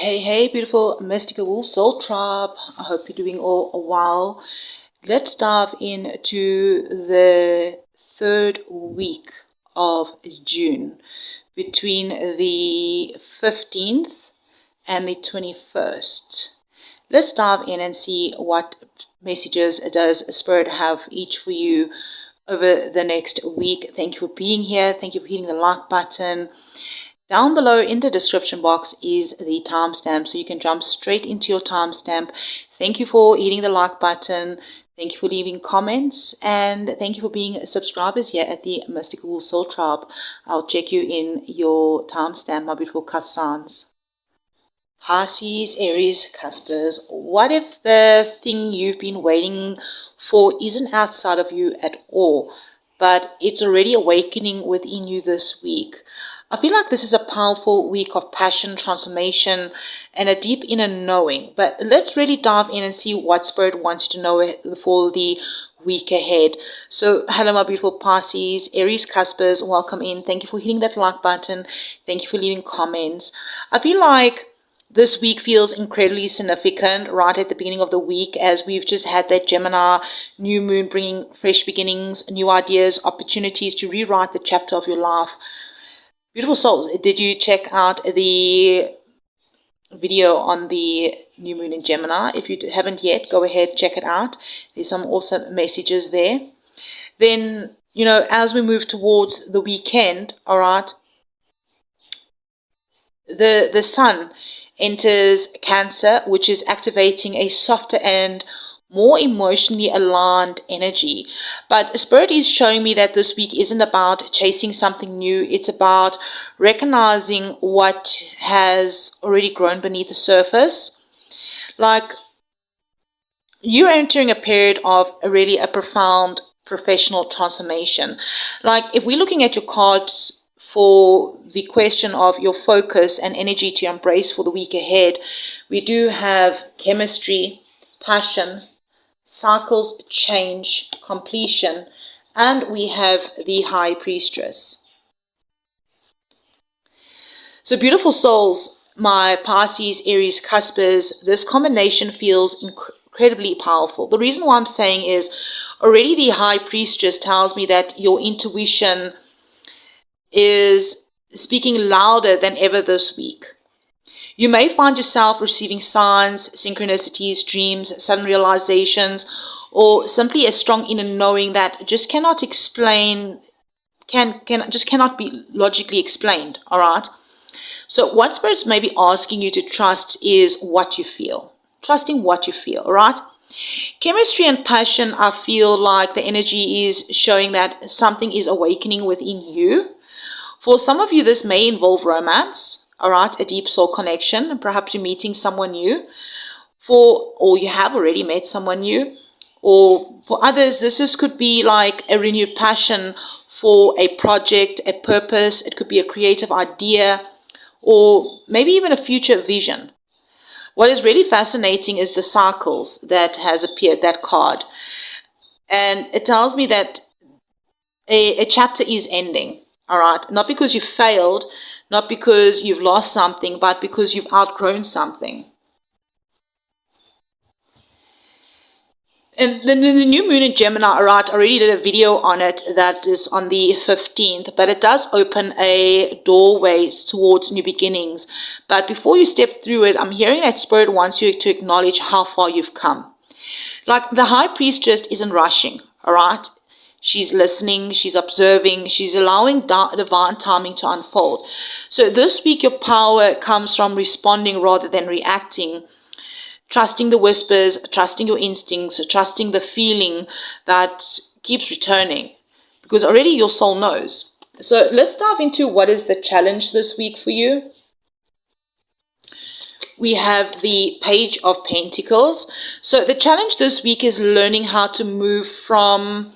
Hey, beautiful mystical wolf soul tribe. I hope you're doing all well. Let's dive into the third week of June, between the 15th and the 21st. Let's dive in and see what messages does Spirit have each for you over the next week. Thank you for being here. Thank you for hitting the like button. Down below in the description box is the timestamp, so you can jump straight into your timestamp. Thank you for hitting the like button. Thank you for leaving comments, and thank you for being subscribers here at the Mystical Wolf Soul Tribe. I'll check you in your timestamp, my beautiful cusp signs. Pisces, Aries, Cuspers. What if the thing you've been waiting for isn't outside of you at all, but it's already awakening within you this week? I feel like this is a powerful week of passion, transformation, and a deep inner knowing. But let's really dive in and see what Spirit wants you to know for the week ahead. So, hello, my beautiful Pisces, Aries, Cuspers, welcome in. Thank you for hitting that like button. Thank you for leaving comments. I feel like this week feels incredibly significant right at the beginning of the week, as we've just had that Gemini new moon bringing fresh beginnings, new ideas, opportunities to rewrite the chapter of your life. Beautiful souls, did you check out the video on the new moon in Gemini? If you haven't yet, go ahead, check it out. There's some awesome messages there. Then, as we move towards the weekend, all right, the sun enters Cancer, which is activating a softer and more emotionally aligned energy. But Spirit is showing me that this week isn't about chasing something new. It's about recognizing what has already grown beneath the surface. Like, you're entering a period of a profound professional transformation. Like, if we're looking at your cards for the question of your focus and energy to embrace for the week ahead, we do have chemistry, passion, cycles, change, completion, and we have the High Priestess. So, beautiful souls, my Pisces, Aries, Cuspers, this combination feels incredibly powerful. The reason why I'm saying is already the High Priestess tells me that your intuition is speaking louder than ever this week. You may find yourself receiving signs, synchronicities, dreams, sudden realizations, or simply a strong inner knowing that just cannot be logically explained. All right. So what Spirit's maybe asking you to trust is what you feel. Trusting what you feel. All right. Chemistry and passion, I feel like the energy is showing that something is awakening within you. For some of you, this may involve romance. All right, a deep soul connection, and perhaps you're meeting someone new, or you have already met someone new, or for others, this could be like a renewed passion for a project, a purpose. It could be a creative idea, or maybe even a future vision. What is really fascinating is the cycles that has appeared, that card, and it tells me that a chapter is ending. All right, not because you failed, not because you've lost something, but because you've outgrown something. And the new moon in Gemini, all right, I already did a video on it that is on the 15th, but it does open a doorway towards new beginnings. But before you step through it, I'm hearing that Spirit wants you to acknowledge how far you've come. Like, the High Priestess isn't rushing, all right? She's listening, she's observing, she's allowing divine timing to unfold. So this week, your power comes from responding rather than reacting, trusting the whispers, trusting your instincts, trusting the feeling that keeps returning, because already your soul knows. So let's dive into what is the challenge this week for you. We have the Page of Pentacles. So the challenge this week is learning how to move from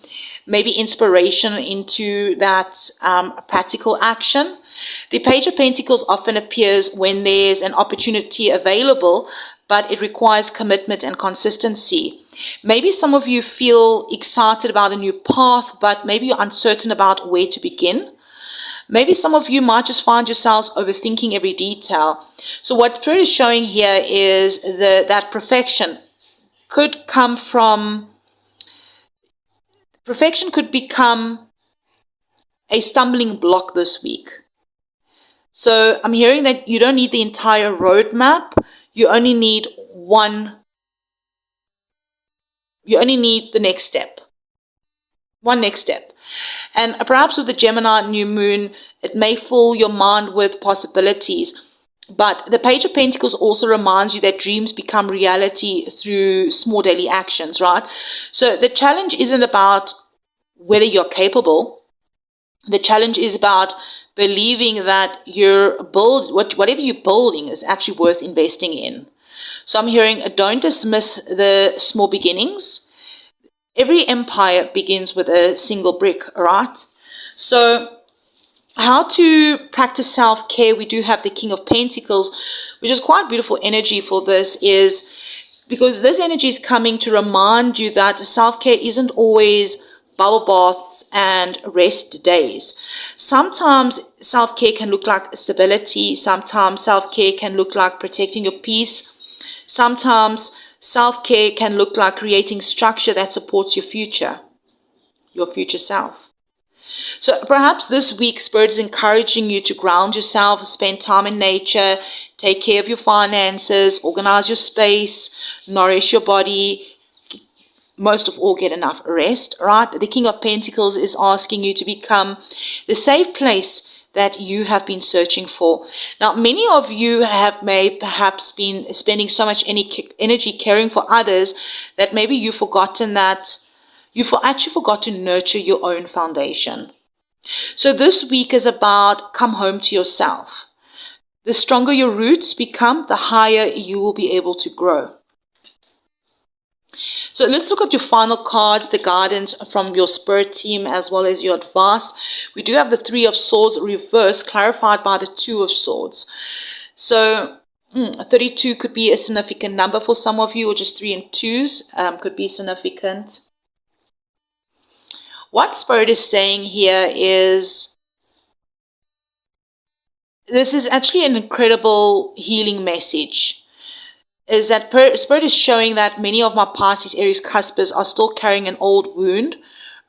maybe inspiration into that practical action. The Page of Pentacles often appears when there's an opportunity available, but it requires commitment and consistency. Maybe some of you feel excited about a new path, but maybe you're uncertain about where to begin. Maybe some of you might just find yourselves overthinking every detail. So what Spirit is showing here is that perfection could become a stumbling block this week. So I'm hearing that you don't need the entire roadmap. You only need the next step. One next step. And perhaps with the Gemini new moon, it may fill your mind with possibilities. But the Page of Pentacles also reminds you that dreams become reality through small daily actions, right? So the challenge isn't about whether you're capable. The challenge is about believing that whatever you're building is actually worth investing in. So I'm hearing, don't dismiss the small beginnings. Every empire begins with a single brick, right? So how to practice self-care, we do have the King of Pentacles, which is quite beautiful energy for this, is because this energy is coming to remind you that self-care isn't always bubble baths and rest days. Sometimes self-care can look like stability. Sometimes self-care can look like protecting your peace. Sometimes self-care can look like creating structure that supports your future self. So perhaps this week, Spirit is encouraging you to ground yourself, spend time in nature, take care of your finances, organize your space, nourish your body, most of all, get enough rest, right? The King of Pentacles is asking you to become the safe place that you have been searching for. Now, many of you may perhaps been spending so much energy caring for others that maybe you've forgotten that actually forgot to nurture your own foundation. So this week is about come home to yourself. The stronger your roots become, the higher you will be able to grow. So let's look at your final cards, the guidance from your spirit team as well as your advice. We do have the Three of Swords reversed, clarified by the Two of Swords. So 32 could be a significant number for some of you, or just 3 and 2s could be significant. What Spirit is saying here is this is actually an incredible healing message. Is that Spirit is showing that many of my Pisces, Aries, Cuspers are still carrying an old wound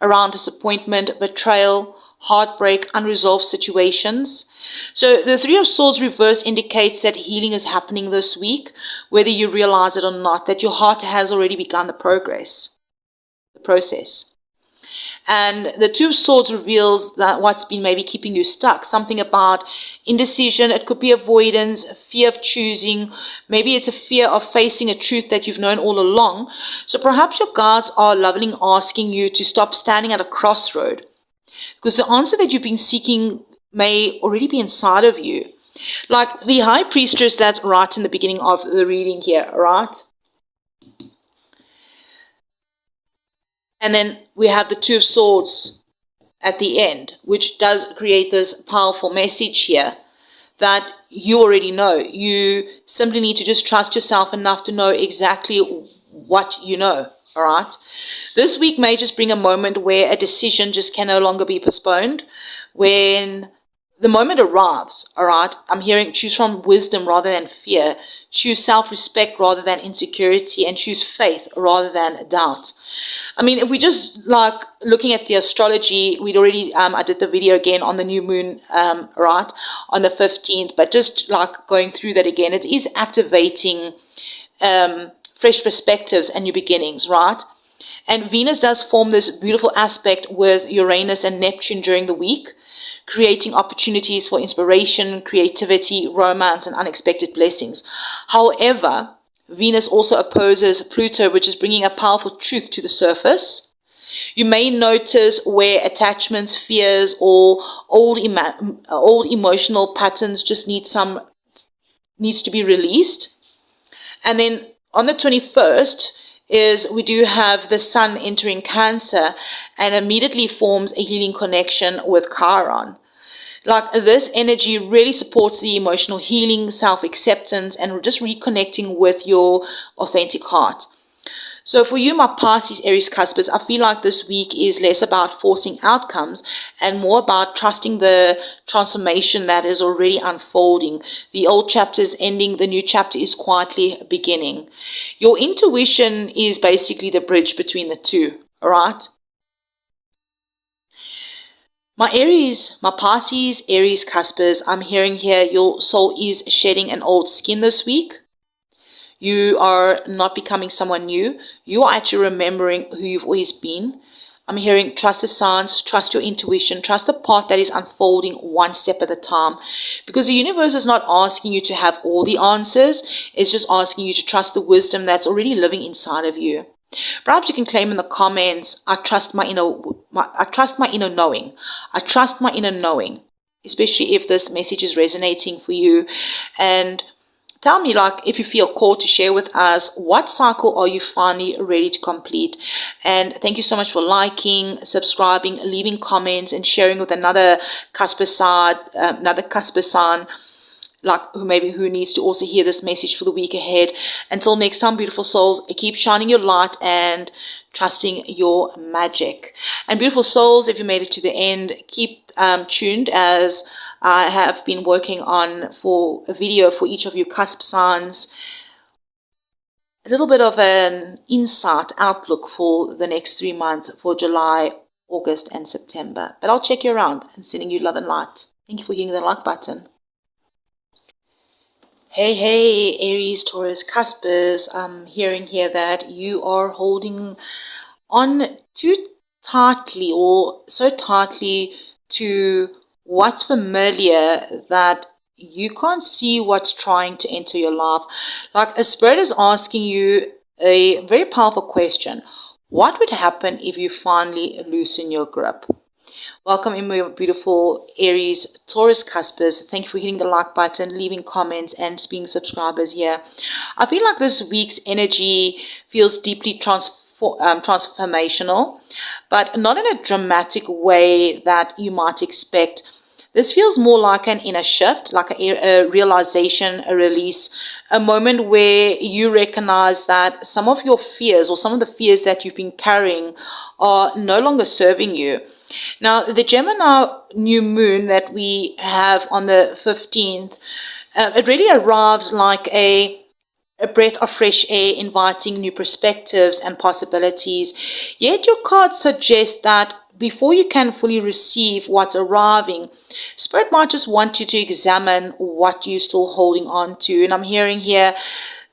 around disappointment, betrayal, heartbreak, unresolved situations. So the Three of Swords reverse indicates that healing is happening this week, whether you realize it or not, that your heart has already begun the process. And the Two of Swords reveals that what's been maybe keeping you stuck, something about indecision. It could be avoidance, fear of choosing. Maybe it's a fear of facing a truth that you've known all along. So perhaps your guides are lovingly asking you to stop standing at a crossroad, because the answer that you've been seeking may already be inside of you. Like the High Priestess that's right in the beginning of the reading here, right? And then we have the Two of Swords at the end, which does create this powerful message here that you already know. You simply need to just trust yourself enough to know exactly what you know, all right? This week may just bring a moment where a decision just can no longer be postponed. When the moment arrives, all right, I'm hearing choose from wisdom rather than fear. Choose self-respect rather than insecurity, and choose faith rather than doubt. I mean, if we just like looking at the astrology, we'd already, I did the video again on the new moon, right, on the 15th, but just like going through that again, it is activating fresh perspectives and new beginnings, right? And Venus does form this beautiful aspect with Uranus and Neptune during the week, creating opportunities for inspiration, creativity, romance, and unexpected blessings. However, Venus also opposes Pluto, which is bringing a powerful truth to the surface. You may notice where attachments, fears, or old emotional patterns just needs to be released. And then on the 21st we do have the Sun entering Cancer and immediately forms a healing connection with Chiron. Like this energy really supports the emotional healing, self-acceptance, and just reconnecting with your authentic heart. So for you, my Pisces, Aries, Cuspers, I feel like this week is less about forcing outcomes and more about trusting the transformation that is already unfolding. The old chapter is ending, the new chapter is quietly beginning. Your intuition is basically the bridge between the two, all right? My Aries, my Pisces, Aries, Cuspers, I'm hearing here your soul is shedding an old skin this week. You are not becoming someone new. You are actually remembering who you've always been. I'm hearing trust the signs, trust your intuition, trust the path that is unfolding one step at a time. Because the universe is not asking you to have all the answers. It's just asking you to trust the wisdom that's already living inside of you. Perhaps you can claim in the comments, I trust my inner knowing. I trust my inner knowing, especially if this message is resonating for you. And tell me, like, if you feel called to share with us, what cycle are you finally ready to complete? And thank you so much for liking, subscribing, leaving comments, and sharing with another Cusper sign, like who needs to also hear this message for the week ahead. Until next time, beautiful souls, keep shining your light and trusting your magic. And beautiful souls, if you made it to the end, keep tuned, as I have been working on for a video for each of you cusp signs, a little bit of an insight outlook for the next 3 months, for July, August and September. But I'll check you around and sending you love and light. Thank you for hitting the like button. Hey, Aries, Taurus, Cuspers, I'm hearing here that you are holding on too tightly, or so tightly, to what's familiar that you can't see what's trying to enter your life. Like a spirit is asking you a very powerful question. What would happen if you finally loosen your grip? Welcome in, my beautiful Aries, Taurus, Cuspers. Thank you for hitting the like button, leaving comments, and being subscribers here. I feel like this week's energy feels deeply transformational, but not in a dramatic way that you might expect. This feels more like an inner shift, like a realization, a release, a moment where you recognize that some of your fears, or some of the fears that you've been carrying, are no longer serving you. Now, the Gemini new moon that we have on the 15th, it really arrives like a breath of fresh air, inviting new perspectives and possibilities. Yet your cards suggest that before you can fully receive what's arriving, Spirit might just want you to examine what you're still holding on to. And I'm hearing here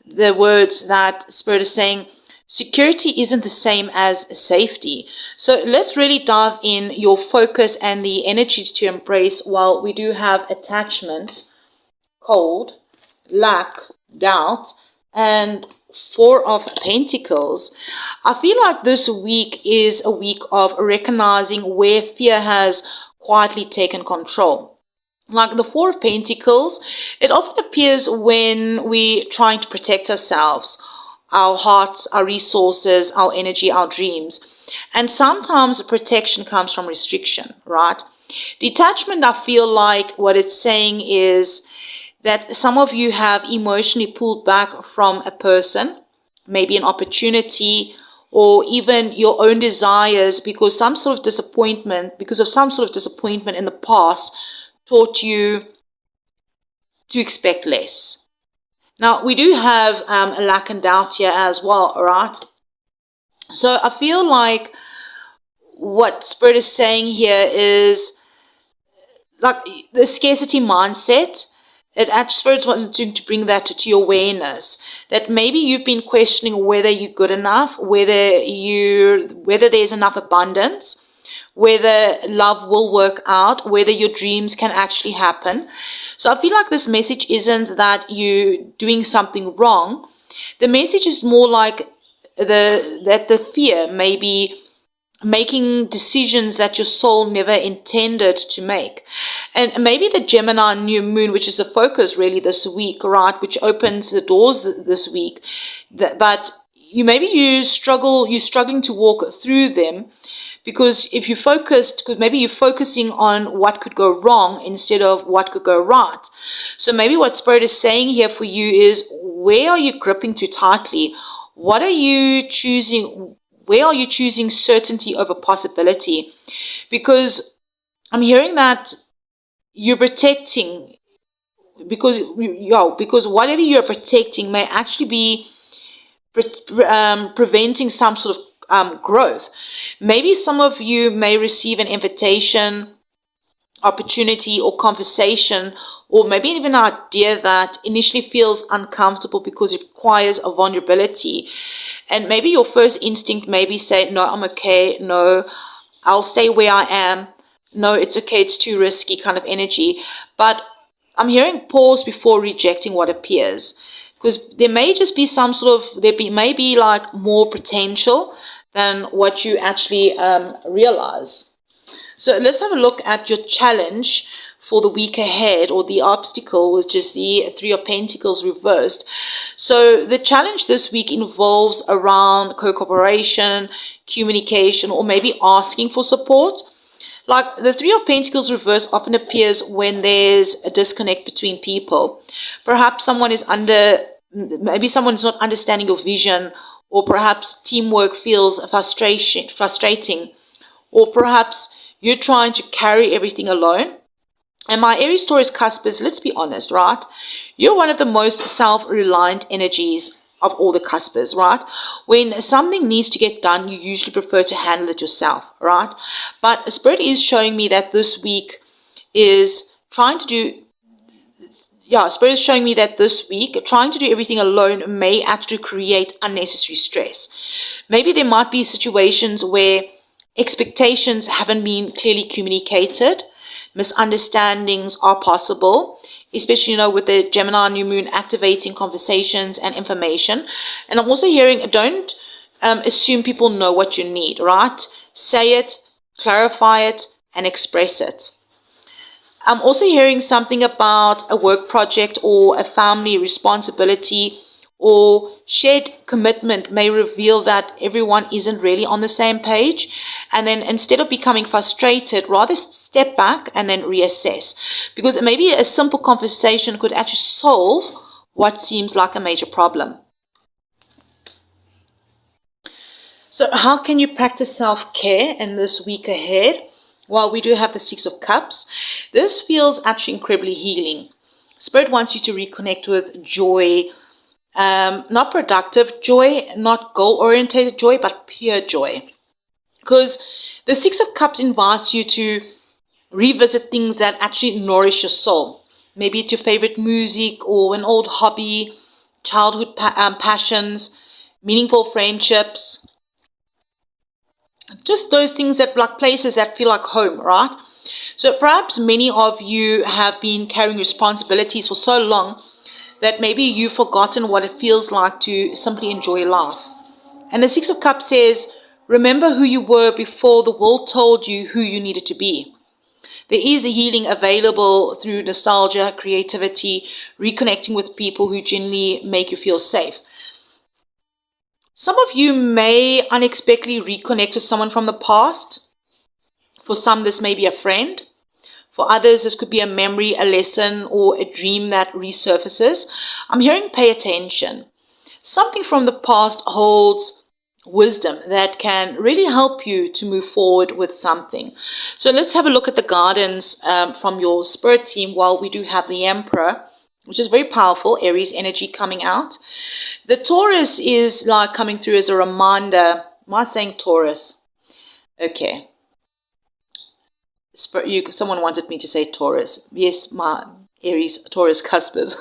the words that Spirit is saying, security isn't the same as safety. So let's really dive in your focus and the energies to embrace. While we do have attachment, cold, lack, doubt, and Four of Pentacles, I feel like this week is a week of recognizing where fear has quietly taken control. Like the Four of Pentacles, it often appears when we're trying to protect ourselves, our hearts, our resources, our energy, our dreams. And sometimes protection comes from restriction, right? Detachment, I feel like what it's saying is that some of you have emotionally pulled back from a person, maybe an opportunity, or even your own desires, because of some sort of disappointment in the past taught you to expect less. Now, we do have a lack and doubt here as well, all right? So I feel like what Spirit is saying here is like the scarcity mindset. It actually Spirit wants to bring that to your awareness, that maybe you've been questioning whether you're good enough, whether there's enough abundance, whether love will work out, whether your dreams can actually happen. So I feel like this message isn't that you're doing something wrong. The message is more like that the fear may be making decisions that your soul never intended to make. And maybe the Gemini new moon, which is the focus really this week, right, which opens the doors this week, but you're struggling to walk through them, because maybe you're focusing on what could go wrong instead of what could go right. So maybe what Spirit is saying here for you is, where are you gripping too tightly? What are you choosing? Where are you choosing certainty over possibility? Because I'm hearing that you're protecting, because whatever you're protecting may actually be preventing some sort of growth. Maybe some of you may receive an invitation, opportunity, or conversation, or maybe even an idea that initially feels uncomfortable because it requires a vulnerability. And maybe your first instinct may be say, no, I'm okay. No, I'll stay where I am. No, it's okay. It's too risky kind of energy. But I'm hearing pause before rejecting what appears. Because there may just be some sort of, may be like more potential than what you actually realize. So let's have a look at your challenge for the week ahead, or the obstacle, which is the Three of Pentacles reversed. So the challenge this week involves around co-cooperation, communication, or maybe asking for support. Like the Three of Pentacles reverse often appears when there's a disconnect between people. Perhaps maybe someone's not understanding your vision, or perhaps teamwork feels frustrating, or perhaps you're trying to carry everything alone. And my Aries Taurus cuspers, let's be honest, right? You're one of the most self-reliant energies of all the cuspers, right? When something needs to get done, you usually prefer to handle it yourself, right? But Spirit is showing me that this week is Spirit is showing me that this week, trying to do everything alone may actually create unnecessary stress. Maybe there might be situations where expectations haven't been clearly communicated. Misunderstandings are possible, especially, with the Gemini new moon activating conversations and information. And I'm also hearing, don't assume people know what you need, right? Say it, clarify it, and express it. I'm also hearing something about a work project or a family responsibility or shared commitment may reveal that everyone isn't really on the same page. And then instead of becoming frustrated, rather step back and then reassess. Because maybe a simple conversation could actually solve what seems like a major problem. So how can you practice self-care in this week ahead? Well, we do have the Six of Cups. This feels actually incredibly healing. Spirit wants you to reconnect with joy, not productive joy, not goal-oriented joy, but pure joy. Because the Six of Cups invites you to revisit things that actually nourish your soul. Maybe it's your favorite music or an old hobby, childhood passions, meaningful friendships. Just those things that like places that feel like home, right? So perhaps many of you have been carrying responsibilities for so long that maybe you've forgotten what it feels like to simply enjoy life. And the Six of Cups says, remember who you were before the world told you who you needed to be. There is a healing available through nostalgia, creativity, reconnecting with people who genuinely make you feel safe. Some of you may unexpectedly reconnect with someone from the past. For some, this may be a friend. For others, this could be a memory, a lesson, or a dream that resurfaces. I'm hearing pay attention. Something from the past holds wisdom that can really help you to move forward with something. So let's have a look at the guidance from your spirit team. While we do have the Emperor, which is very powerful, Aries energy coming out. The Taurus is like coming through as a reminder. Am I saying Taurus? Okay. Someone wanted me to say Taurus. Yes, my Aries, Taurus cuspers.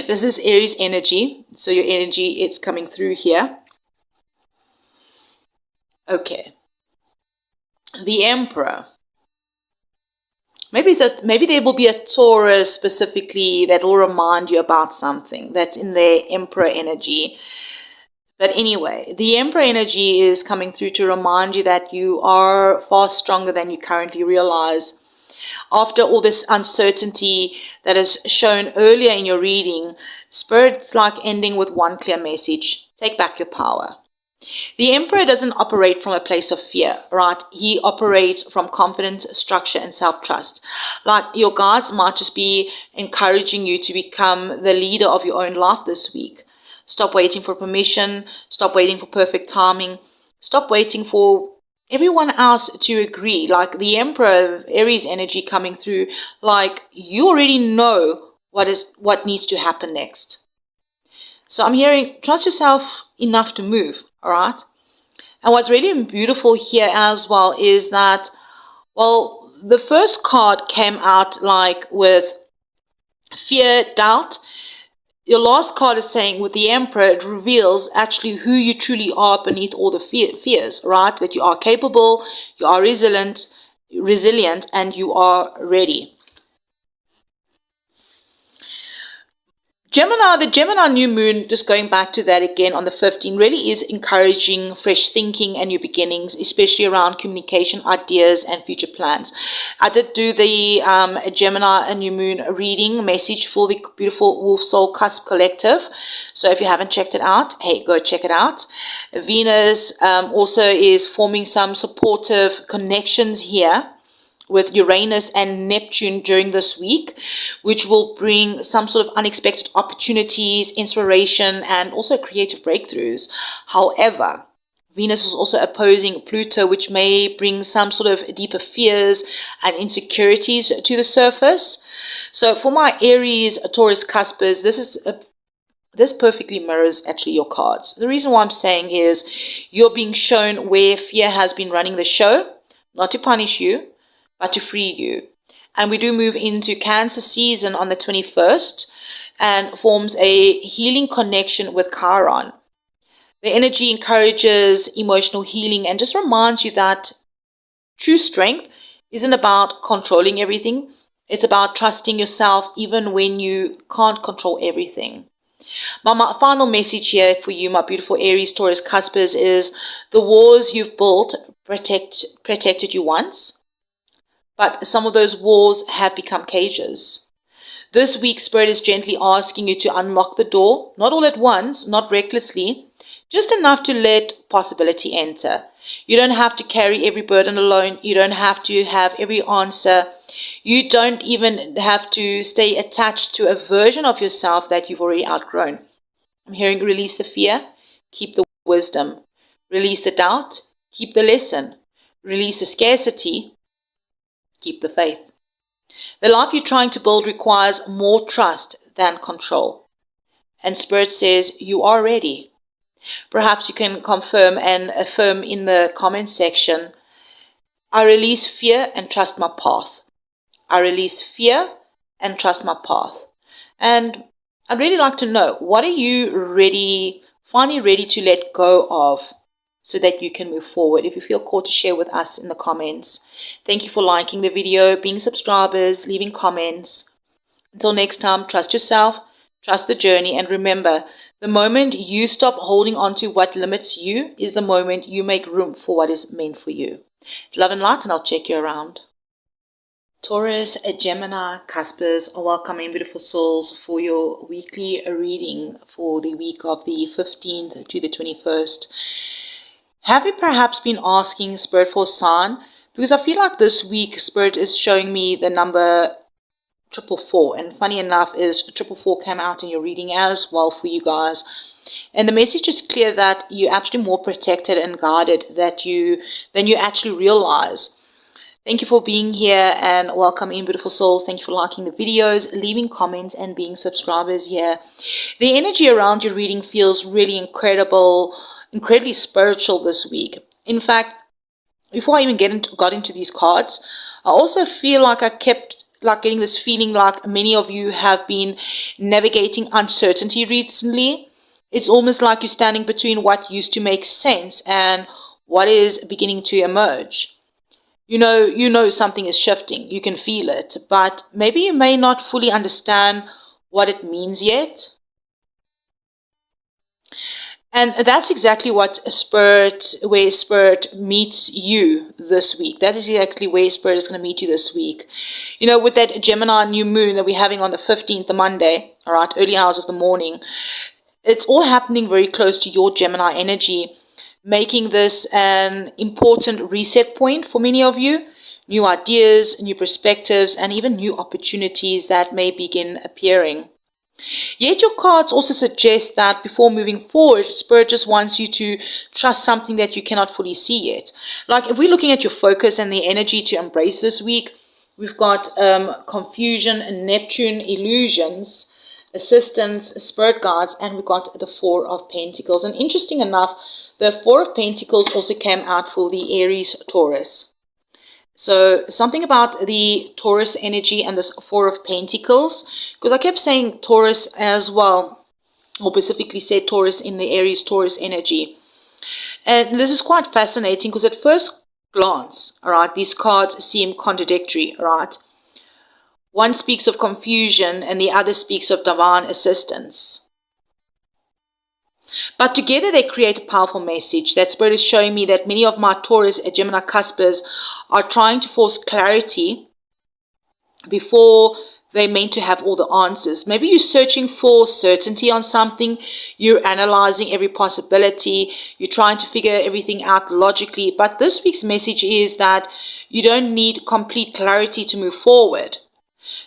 This is Aries energy. So your energy, it's coming through here. Okay. The Emperor. Maybe there will be a Taurus specifically that will remind you about something that's in their Emperor energy. But anyway, the Emperor energy is coming through to remind you that you are far stronger than you currently realize. After all this uncertainty that is shown earlier in your reading, Spirit's like ending with one clear message. Take back your power. The Emperor doesn't operate from a place of fear, right? He operates from confidence, structure, and self-trust. Like your guides might just be encouraging you to become the leader of your own life this week. Stop waiting for permission. Stop waiting for perfect timing. Stop waiting for everyone else to agree. Like the Emperor, Aries energy coming through, like you already know what needs to happen next. So I'm hearing, trust yourself enough to move, all right? And what's really beautiful here as well is that, well, the first card came out like with fear, doubt. Your last card is saying with the Emperor, it reveals actually who you truly are beneath all the fears, right? That you are capable, you are resilient, and you are ready. Gemini, the Gemini new moon, just going back to that again on the 15th, really is encouraging fresh thinking and new beginnings, especially around communication, ideas, and future plans. I did do the Gemini new moon reading message for the beautiful Wolf Soul Cusp Collective. So if you haven't checked it out, hey, go check it out. Venus also is forming some supportive connections here with Uranus and Neptune during this week, which will bring some sort of unexpected opportunities, inspiration, and also creative breakthroughs. However, Venus is also opposing Pluto, which may bring some sort of deeper fears and insecurities to the surface. So for my Aries, Taurus cuspers, this perfectly mirrors actually your cards. The reason why I'm saying is you're being shown where fear has been running the show, not to punish you, but to free you. And we do move into Cancer season on the 21st and forms a healing connection with Chiron. The energy encourages emotional healing and just reminds you that true strength isn't about controlling everything. It's about trusting yourself even when you can't control everything. My final message here for you, my beautiful Aries, Taurus cuspers, is the walls you've built protected you once. But some of those walls have become cages. This week, Spirit is gently asking you to unlock the door, not all at once, not recklessly, just enough to let possibility enter. You don't have to carry every burden alone. You don't have to have every answer. You don't even have to stay attached to a version of yourself that you've already outgrown. I'm hearing release the fear, keep the wisdom. Release the doubt, keep the lesson. Release the scarcity, keep the faith. The life you're trying to build requires more trust than control. And Spirit says you are ready. Perhaps you can confirm and affirm in the comment section, I release fear and trust my path. I release fear and trust my path. And I'd really like to know, what are you finally ready to let go of, so that you can move forward? If you feel called to share with us in the comments. Thank you for liking the video, being subscribers, leaving comments. Until next time, trust yourself, trust the journey, and remember, the moment you stop holding on to what limits you is the moment you make room for what is meant for you. Love and light, and I'll check you around. Taurus, Gemini, Cuspers are welcoming beautiful souls for your weekly reading for the week of the 15th to the 21st. Have you perhaps been asking Spirit for a sign? Because I feel like this week Spirit is showing me the number 444. And funny enough is 444 came out in your reading as well for you guys. And the message is clear that you're actually more protected and guarded than you actually realize. Thank you for being here and welcome in, beautiful souls. Thank you for liking the videos, leaving comments, and being subscribers here. The energy around your reading feels really incredibly spiritual this week. In fact, before I even got into these cards, I also feel like I kept getting this feeling like many of you have been navigating uncertainty recently. It's almost like you're standing between what used to make sense and what is beginning to emerge. You know something is shifting. You can feel it, but maybe you may not fully understand what it means yet. And that's exactly where Spirit meets you this week. That is exactly where Spirit is going to meet you this week. With that Gemini new moon that we're having on the 15th, the Monday, all right, early hours of the morning, it's all happening very close to your Gemini energy, making this an important reset point for many of you. New ideas, new perspectives, and even new opportunities that may begin appearing. Yet your cards also suggest that before moving forward, Spirit just wants you to trust something that you cannot fully see yet. Like if we're looking at your focus and the energy to embrace this week, we've got confusion, Neptune, illusions, assistance, spirit guides, and we've got the Four of Pentacles. And interesting enough, the Four of Pentacles also came out for the Aries, Taurus. So something about the Taurus energy and this Four of Pentacles, because I kept saying Taurus as well, or specifically said Taurus in the Aries, Taurus energy. And this is quite fascinating because at first glance, all right, these cards seem contradictory, right? One speaks of confusion and the other speaks of divine assistance. But together they create a powerful message. That Spirit is showing me that many of my Taurus and Gemini cuspers are trying to force clarity before they're meant to have all the answers. Maybe you're searching for certainty on something. You're analyzing every possibility. You're trying to figure everything out logically. But this week's message is that you don't need complete clarity to move forward.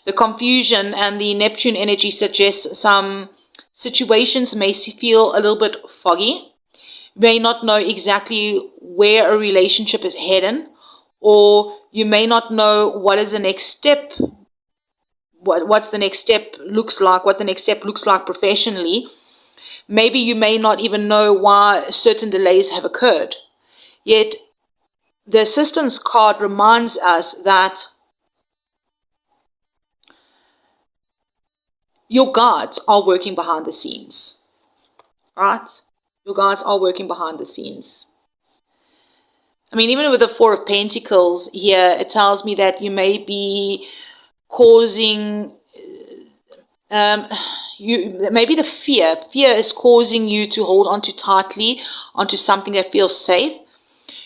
The confusion and the Neptune energy suggests some situations may feel a little bit foggy. You may not know exactly where a relationship is heading, or you may not know what is the next step, what's the next step looks like, what the next step looks like professionally. Maybe you may not even know why certain delays have occurred. Yet the assistance card reminds us that your guides are working behind the scenes, right? Your guides are working behind the scenes. I mean, even with the Four of Pentacles here, it tells me that you may be causing, maybe the fear is causing you to hold on too tightly onto something that feels safe.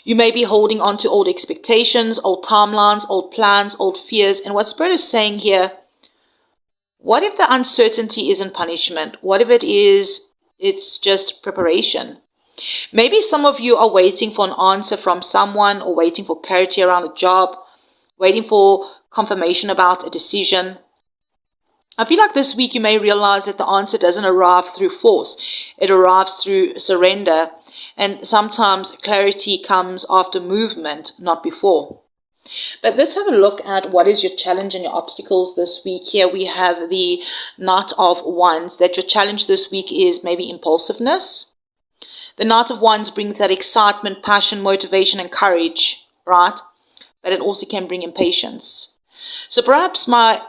You may be holding on to old expectations, old timelines, old plans, old fears. And what Spirit is saying here, what if the uncertainty isn't punishment? What if it's just preparation? Maybe some of you are waiting for an answer from someone, or waiting for clarity around a job, waiting for confirmation about a decision. I feel like this week you may realize that the answer doesn't arrive through force. It arrives through surrender. And sometimes clarity comes after movement, not before. But let's have a look at what is your challenge and your obstacles this week. Here we have the Knight of Wands, that your challenge this week is maybe impulsiveness. The Knight of Wands brings that excitement, passion, motivation, and courage, right? But it also can bring impatience. So perhaps my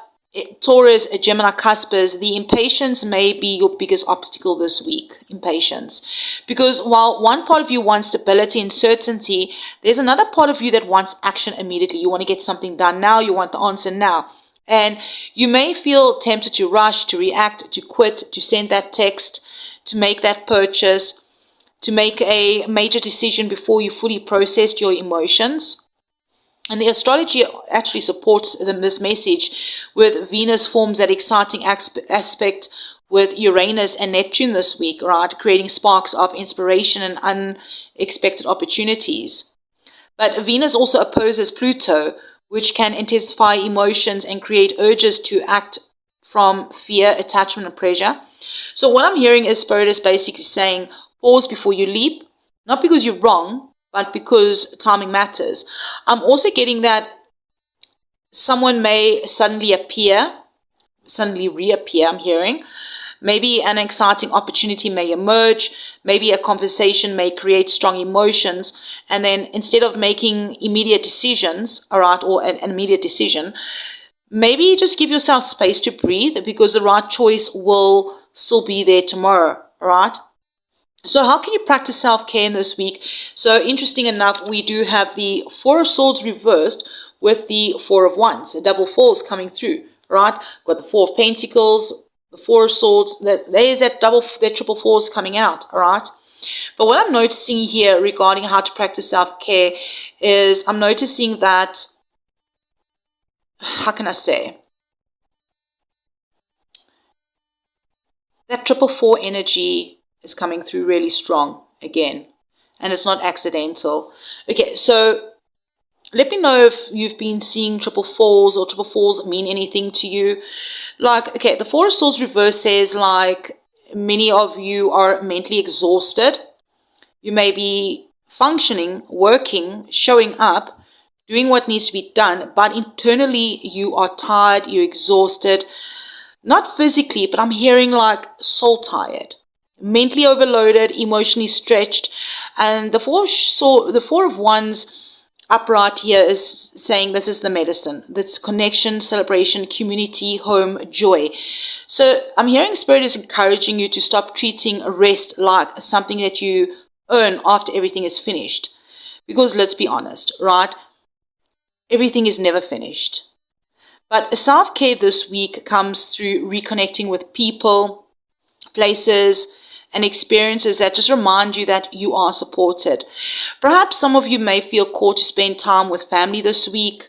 Taurus, Gemini cuspers, the impatience may be your biggest obstacle this week, impatience. Because while one part of you wants stability and certainty, there's another part of you that wants action immediately. You want to get something done now, you want the answer now. And you may feel tempted to rush, to react, to quit, to send that text, to make that purchase, to make a major decision before you fully processed your emotions. And the astrology actually supports this message with Venus forms that exciting aspect with Uranus and Neptune this week, right? Creating sparks of inspiration and unexpected opportunities. But Venus also opposes Pluto, which can intensify emotions and create urges to act from fear, attachment, and pressure. So what I'm hearing is Spirit is basically saying, pause before you leap, not because you're wrong, but because timing matters. I'm also getting that someone may suddenly reappear, I'm hearing. Maybe an exciting opportunity may emerge. Maybe a conversation may create strong emotions. And then instead of making immediate decisions, all right, or an immediate decision, maybe just give yourself space to breathe, because the right choice will still be there tomorrow, all right? So how can you practice self-care in this week? So interesting enough, we do have the Four of Swords reversed with the Four of Wands. The double fours coming through, right? Got the Four of Pentacles, the Four of Swords. There's that triple fours coming out, all right? But what I'm noticing here regarding how to practice self-care is I'm noticing that, how can I say? That triple four energy is coming through really strong again, and it's not accidental. Okay, so Let me know if you've been seeing triple fours or triple fours mean anything to you. Like, okay, the Four of Swords reverse says, like, many of you are mentally exhausted. You may be functioning, working, showing up, doing what needs to be done, but internally you are tired, you're exhausted. Not physically, but I'm hearing like soul tired, mentally overloaded, emotionally stretched. And the Four of Wands upright here is saying this is the medicine. That's connection, celebration, community, home, joy. So I'm hearing Spirit is encouraging you to stop treating rest like something that you earn after everything is finished. Because let's be honest, right? Everything is never finished. But self-care this week comes through reconnecting with people, places, and experiences that just remind you that you are supported. Perhaps some of you may feel called to spend time with family this week,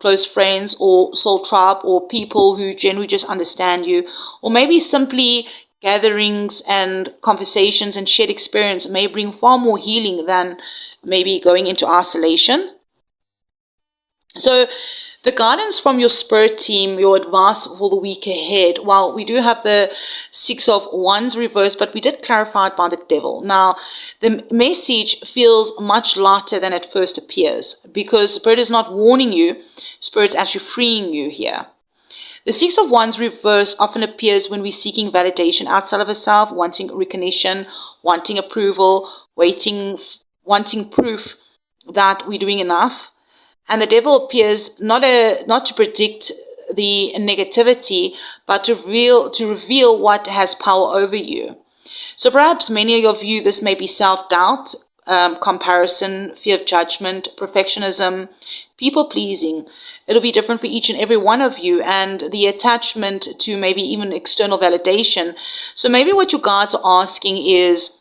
close friends or soul tribe or people who generally just understand you, or maybe simply gatherings and conversations and shared experience may bring far more healing than maybe going into isolation. So the guidance from your spirit team, your advice for the week ahead, well, we do have the Six of Wands reversed, but we did clarify it by the Devil. Now, the message feels much lighter than it first appears because Spirit is not warning you, Spirit's actually freeing you here. The Six of Wands reverse often appears when we're seeking validation outside of ourselves, wanting recognition, wanting approval, wanting proof that we're doing enough. And the Devil appears not to predict the negativity, but to reveal what has power over you. So perhaps many of you, this may be self-doubt, comparison, fear of judgment, perfectionism, people-pleasing. It'll be different for each and every one of you, and the attachment to maybe even external validation. So maybe what you guys are asking is,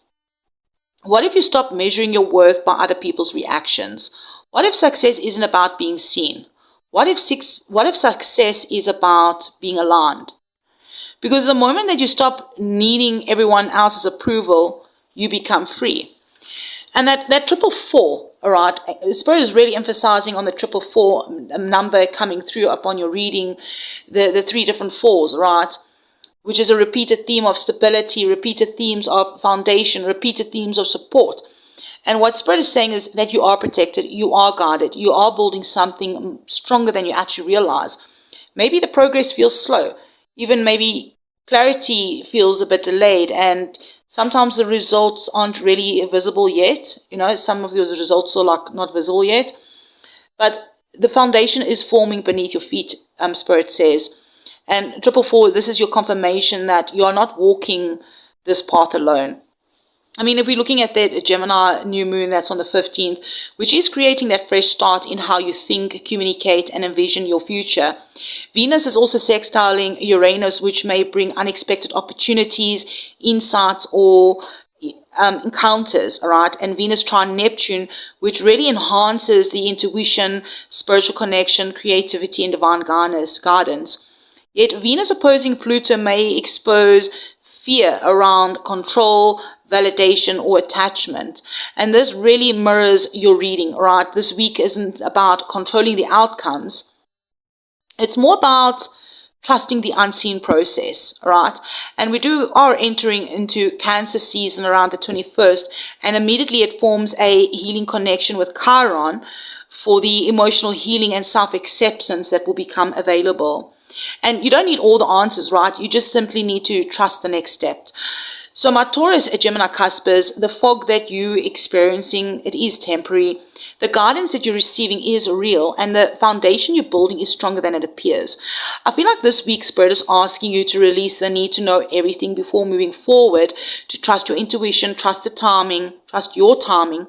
what if you stop measuring your worth by other people's reactions? What if success isn't about being seen? What if success is about being aligned? Because the moment that you stop needing everyone else's approval, you become free. And that triple four, all right, Spirit is really emphasizing on the triple four number coming through upon your reading, the three different fours, right? Which is a repeated theme of stability, repeated themes of foundation, repeated themes of support. And what Spirit is saying is that you are protected, you are guarded, you are building something stronger than you actually realize. Maybe the progress feels slow, even maybe clarity feels a bit delayed, and sometimes the results aren't really visible yet. You know, some of those results are like not visible yet, but the foundation is forming beneath your feet, Spirit says. And triple four, this is your confirmation that you are not walking this path alone. I mean, if we're looking at that Gemini new moon that's on the 15th, which is creating that fresh start in how you think, communicate, and envision your future. Venus is also sextiling Uranus, which may bring unexpected opportunities, insights, or encounters, all right? And Venus trine Neptune, which really enhances the intuition, spiritual connection, creativity, and divine guidance. Yet Venus opposing Pluto may expose fear around control, validation, or attachment. And this really mirrors your reading, right? This week isn't about controlling the outcomes. It's more about trusting the unseen process, right? And we are entering into Cancer season around the 21st, and immediately it forms a healing connection with Chiron for the emotional healing and self-acceptance that will become available. And you don't need all the answers, right? You just simply need to trust the next step. So my Taurus, Gemini Cuspers, the fog that you're experiencing, it is temporary. The guidance that you're receiving is real, and the foundation you're building is stronger than it appears. I feel like this week Spirit is asking you to release the need to know everything before moving forward, to trust your intuition, trust the timing, trust your timing,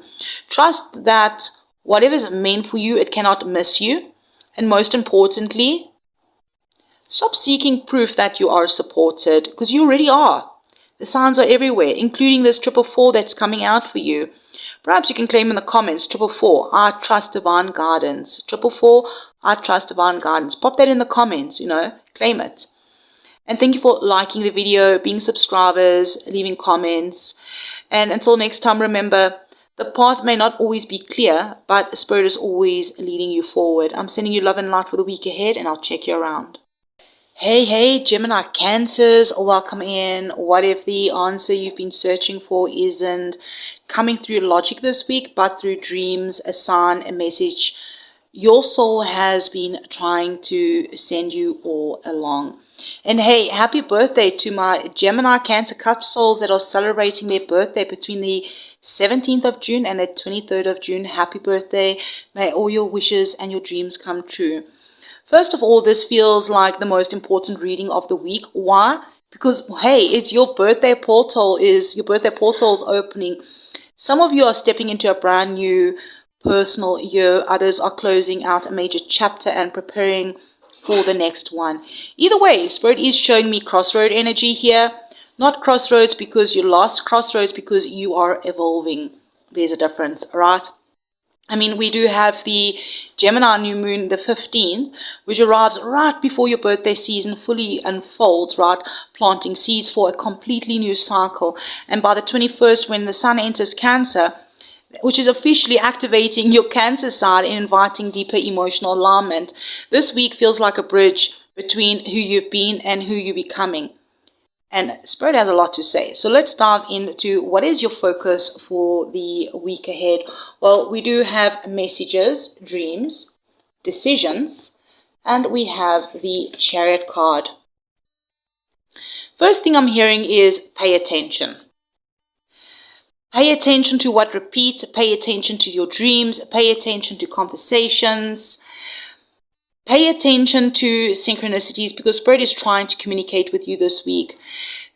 trust that whatever is meant for you, it cannot miss you. And most importantly, stop seeking proof that you are supported, because you already are. The signs are everywhere, including this triple four that's coming out for you. Perhaps you can claim in the comments, triple four, I trust divine guidance. Triple four, I trust divine guidance. Pop that in the comments, claim it. And thank you for liking the video, being subscribers, leaving comments. And until next time, remember, The path may not always be clear, but Spirit is always leading you forward. I'm sending you love and light for the week ahead, and I'll check you around. Hey, Gemini, Cancers, welcome in. What if the answer you've been searching for isn't coming through logic this week, but through dreams, a sign, a message your soul has been trying to send you all along? And hey, happy birthday to my Gemini, Cancer, Cusp souls that are celebrating their birthday between the 17th of June and the 23rd of June. Happy birthday. May all your wishes and your dreams come true. First of all, this feels like the most important reading of the week. Why? Because, hey, it's your birthday portal is opening. Some of you are stepping into a brand new personal year. Others are closing out a major chapter and preparing for the next one. Either way, Spirit is showing me crossroad energy here. Not crossroads because you're lost, crossroads because you are evolving. There's a difference, right? I mean, we do have the Gemini new moon, the 15th, which arrives right before your birthday season fully unfolds, right? Planting seeds for a completely new cycle. And by the 21st, when the sun enters Cancer, which is officially activating your Cancer side and inviting deeper emotional alignment, this week feels like a bridge between who you've been and who you're becoming. And Spirit has a lot to say. So let's dive into what is your focus for the week ahead. Well, we do have messages, dreams, decisions, and we have the Chariot card. First thing I'm hearing is pay attention. Pay attention to what repeats. Pay attention to your dreams. Pay attention to conversations. Pay attention to synchronicities because Spirit is trying to communicate with you this week.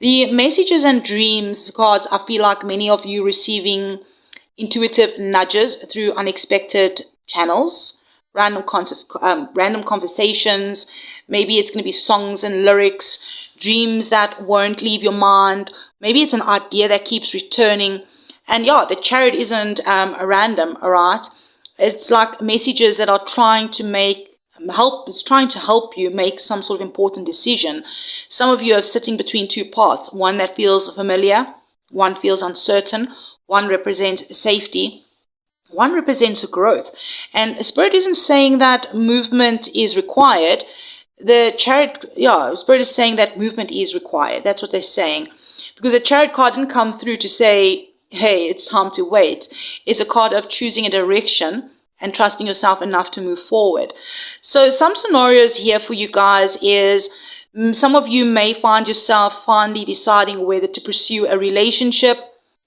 The messages and dreams cards, I feel like many of you receiving intuitive nudges through unexpected channels, random conversations. Maybe it's going to be songs and lyrics, dreams that won't leave your mind. Maybe it's an idea that keeps returning. And yeah, the Chariot isn't random, all right? It's like messages that are trying to help you make some sort of important decision. Some of you are sitting between two paths, one that feels familiar, one feels uncertain, one represents safety, one represents growth. And Spirit isn't saying that movement is required. The Chariot, Spirit is saying that movement is required. That's what they're saying. Because the Chariot card didn't come through to say, hey, it's time to wait. It's a card of choosing a direction and trusting yourself enough to move forward. So some scenarios here for you guys is some of you may find yourself finally deciding whether to pursue a relationship,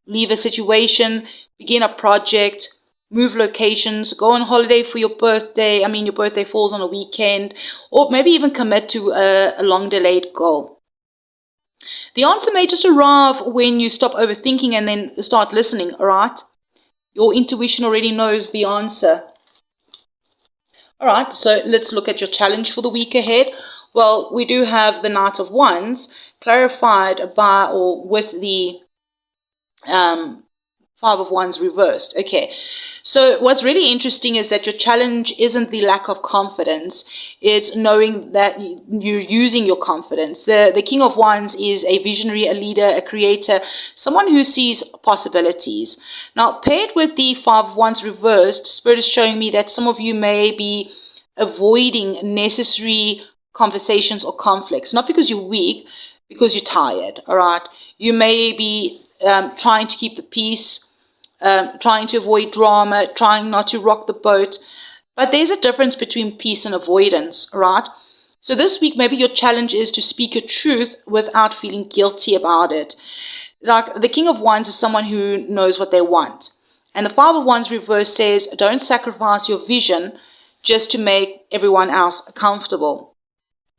leave a situation, begin a project, move locations, go on holiday for your birthday. I mean, your birthday falls on a weekend, or maybe even commit to a long delayed goal. The answer may just arrive when you stop overthinking and then start listening, all right? Your intuition already knows the answer. All right, so let's look at your challenge for the week ahead. Well, we do have the Knight of Wands clarified by or with the Five of Wands reversed. Okay, so what's really interesting is that your challenge isn't the lack of confidence. It's knowing that you're using your confidence. The King of Wands is a visionary, a leader, a creator, someone who sees possibilities. Now, paired with the Five of Wands reversed, Spirit is showing me that some of you may be avoiding necessary conversations or conflicts, not because you're weak, because you're tired, all right? You may be trying to keep the peace, trying to avoid drama, trying not to rock the boat. But there's a difference between peace and avoidance, right? So this week, maybe your challenge is to speak your truth without feeling guilty about it. Like the King of Wands is someone who knows what they want. And the Five of Wands reverse says, don't sacrifice your vision just to make everyone else comfortable.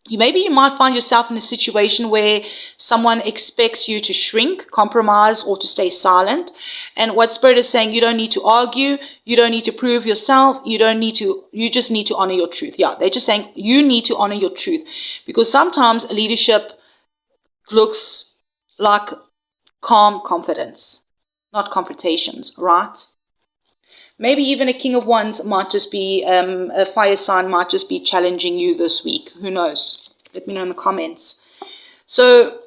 You might find yourself in a situation where someone expects you to shrink, compromise, or to stay silent. And what Spirit is saying, you don't need to argue, you don't need to prove yourself, you just need to honor your truth. Yeah, they're just saying you need to honor your truth. Because sometimes leadership looks like calm confidence, not confrontations, right? Maybe even a King of Wands might just be, a fire sign might just be challenging you this week. Who knows? Let me know in the comments. So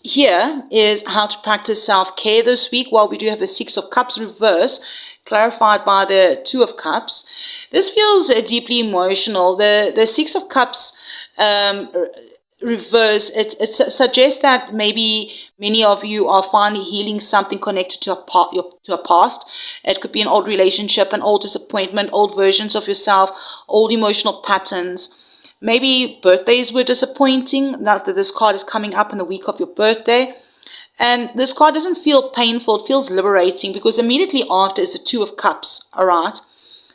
here is how to practice self-care this week. While we do have the Six of Cups reverse, clarified by the Two of Cups, this feels deeply emotional. The Six of Cups reverse, it suggests that maybe many of you are finally healing something connected to a past. It could be an old relationship, an old disappointment, old versions of yourself, old emotional patterns. Maybe birthdays were disappointing. Now that this card is coming up in the week of your birthday. And this card doesn't feel painful. It feels liberating because immediately after is the Two of Cups. All right.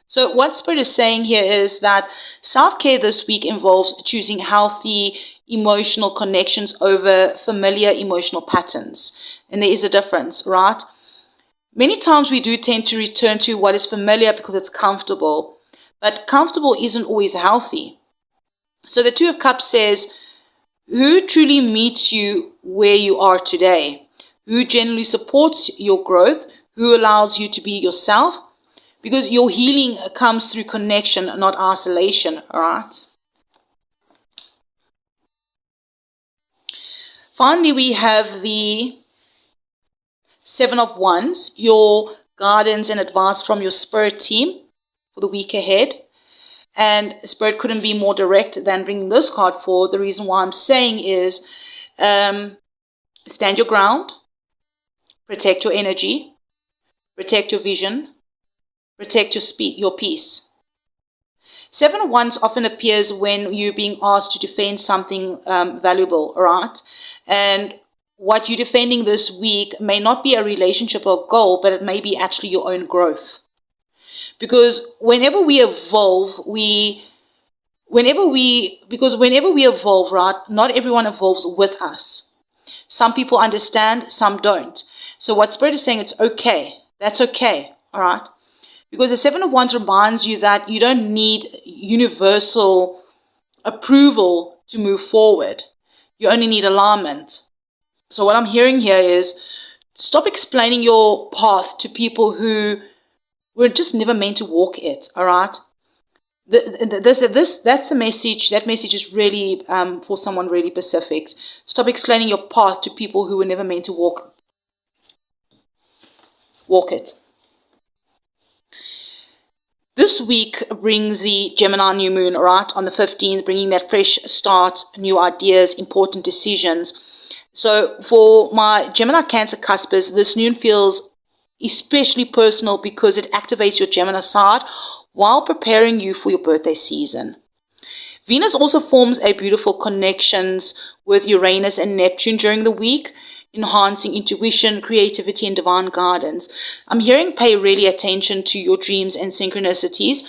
So what Spirit is saying here is that self-care this week involves choosing healthy emotional connections over familiar emotional patterns. And there is a difference, right? Many times we do tend to return to what is familiar because it's comfortable. But comfortable isn't always healthy. So the Two of Cups says, who truly meets you where you are today? Who generally supports your growth? Who allows you to be yourself? Because your healing comes through connection, not isolation, all right? Finally, we have the Seven of Wands, your guidance and advice from your spirit team for the week ahead. And Spirit couldn't be more direct than bringing this card forward. The reason why I'm saying is stand your ground, protect your energy, protect your vision, protect your peace. Seven of Wands often appears when you're being asked to defend something valuable, all right? And what you're defending this week may not be a relationship or a goal, but it may be actually your own growth. Because whenever we evolve, whenever we evolve, right, not everyone evolves with us. Some people understand, some don't. So what Spirit is saying, it's okay. That's okay, all right? Because the Seven of Wands reminds you that you don't need universal approval to move forward. You only need alignment. So what I'm hearing here is stop explaining your path to people who were just never meant to walk it, all right? That's the message. That message is really for someone really specific. Stop explaining your path to people who were never meant to walk it. This week brings the Gemini new moon, all right, on the 15th, bringing that fresh start, new ideas, important decisions. So for my Gemini Cancer cuspers, this noon feels especially personal because it activates your Gemini side while preparing you for your birthday season. Venus also forms a beautiful connections with Uranus and Neptune during the week, enhancing intuition, creativity, and divine guidance. I'm hearing pay really attention to your dreams and synchronicities.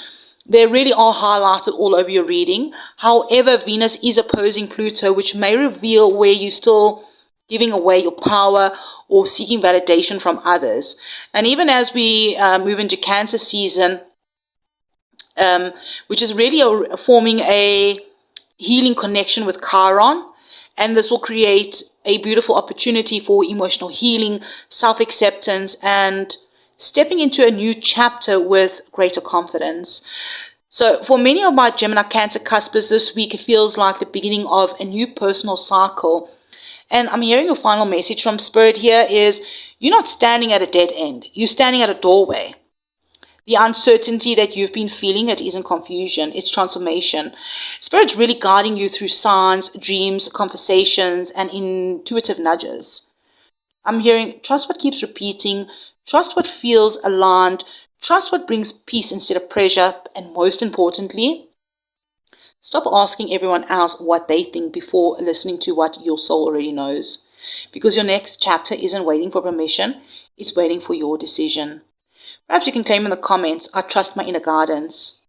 They really are highlighted all over your reading. However, Venus is opposing Pluto, which may reveal where you're still giving away your power or seeking validation from others. And even as we move into Cancer season, which is really forming a healing connection with Chiron, and this will create a beautiful opportunity for emotional healing, self-acceptance, and stepping into a new chapter with greater confidence. So for many of my Gemini Cancer cuspers this week, it feels like the beginning of a new personal cycle. And I'm hearing your final message from Spirit here is you're not standing at a dead end. You're standing at a doorway. The uncertainty that you've been feeling, it isn't confusion, it's transformation. Spirit's really guiding you through signs, dreams, conversations, and intuitive nudges. I'm hearing trust what keeps repeating, trust what feels aligned, trust what brings peace instead of pressure, and most importantly, stop asking everyone else what they think before listening to what your soul already knows. Because your next chapter isn't waiting for permission, it's waiting for your decision. Perhaps you can claim in the comments, I trust my inner guidance.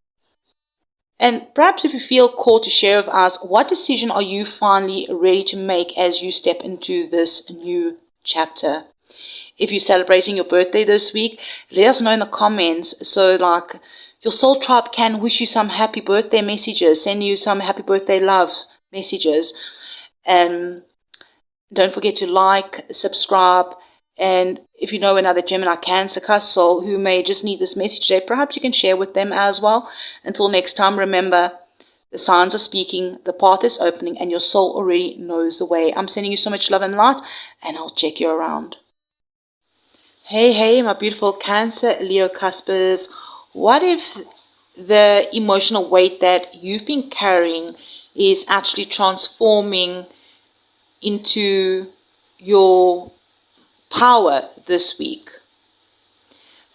And perhaps if you feel called to share with us, what decision are you finally ready to make as you step into this new chapter? If you're celebrating your birthday this week, let us know in the comments. So like your soul tribe can wish you some happy birthday messages, send you some happy birthday love messages. And don't forget to like, subscribe, and if you know another Gemini Cancer cusp soul who may just need this message today, perhaps you can share with them as well. Until next time, remember, The signs are speaking, the path is opening, and your soul already knows the way. I'm sending you so much love and light, and I'll check you around. Hey, hey, my beautiful Cancer, Leo Cuspers. What if the emotional weight that you've been carrying is actually transforming into your power this week?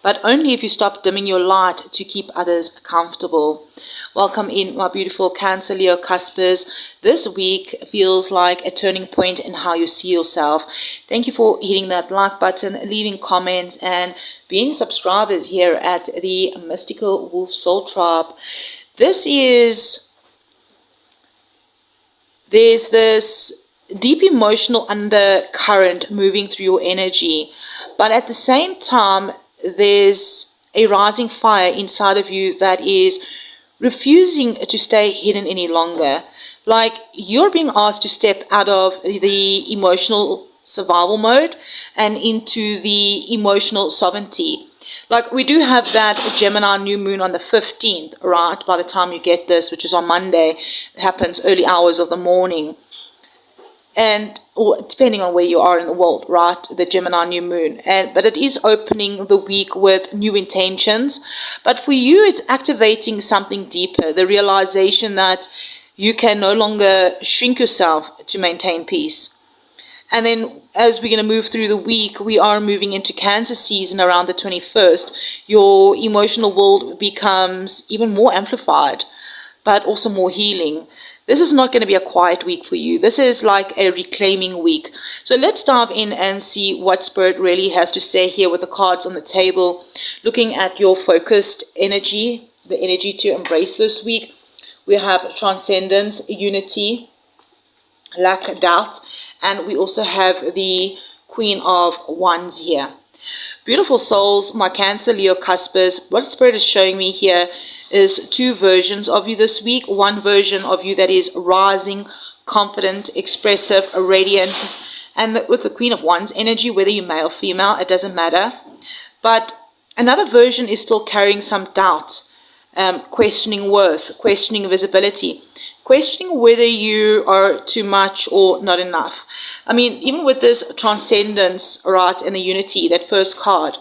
But only if you stop dimming your light to keep others comfortable. Welcome in, my beautiful Cancer, Leo Cuspers. This week feels like a turning point in how you see yourself. Thank you for hitting that like button, leaving comments, and being subscribers here at the Mystical Wolf Soul Tribe. There's this deep emotional undercurrent moving through your energy, but at the same time, there's a rising fire inside of you that is refusing to stay hidden any longer. Like you're being asked to step out of the emotional survival mode and into the emotional sovereignty. Like we do have that Gemini new moon on the 15th, right? By the time you get this, which is on Monday, it happens early hours of the morning. And or depending on where you are in the world, right, the Gemini new moon, but it is opening the week with new intentions. But for you, it's activating something deeper, the realization that you can no longer shrink yourself to maintain peace. And then as we're going to move through the week, we are moving into Cancer season around the 21st. Your emotional world becomes even more amplified, but also more healing. This is not going to be a quiet week for you. This is like a reclaiming week. So let's dive in and see what Spirit really has to say here with the cards on the table. Looking at your focused energy, the energy to embrace this week. We have transcendence, unity, lack, doubt. And we also have the Queen of Wands here. Beautiful souls, my Cancer, Leo Cuspers. What Spirit is showing me here is two versions of you this week. One version of you that is rising, confident, expressive, radiant, and with the Queen of Wands energy, whether you're male or female, it doesn't matter. But another version is still carrying some doubt, questioning worth, questioning visibility, questioning whether you are too much or not enough. I mean, even with this transcendence, right, and the unity, that first card,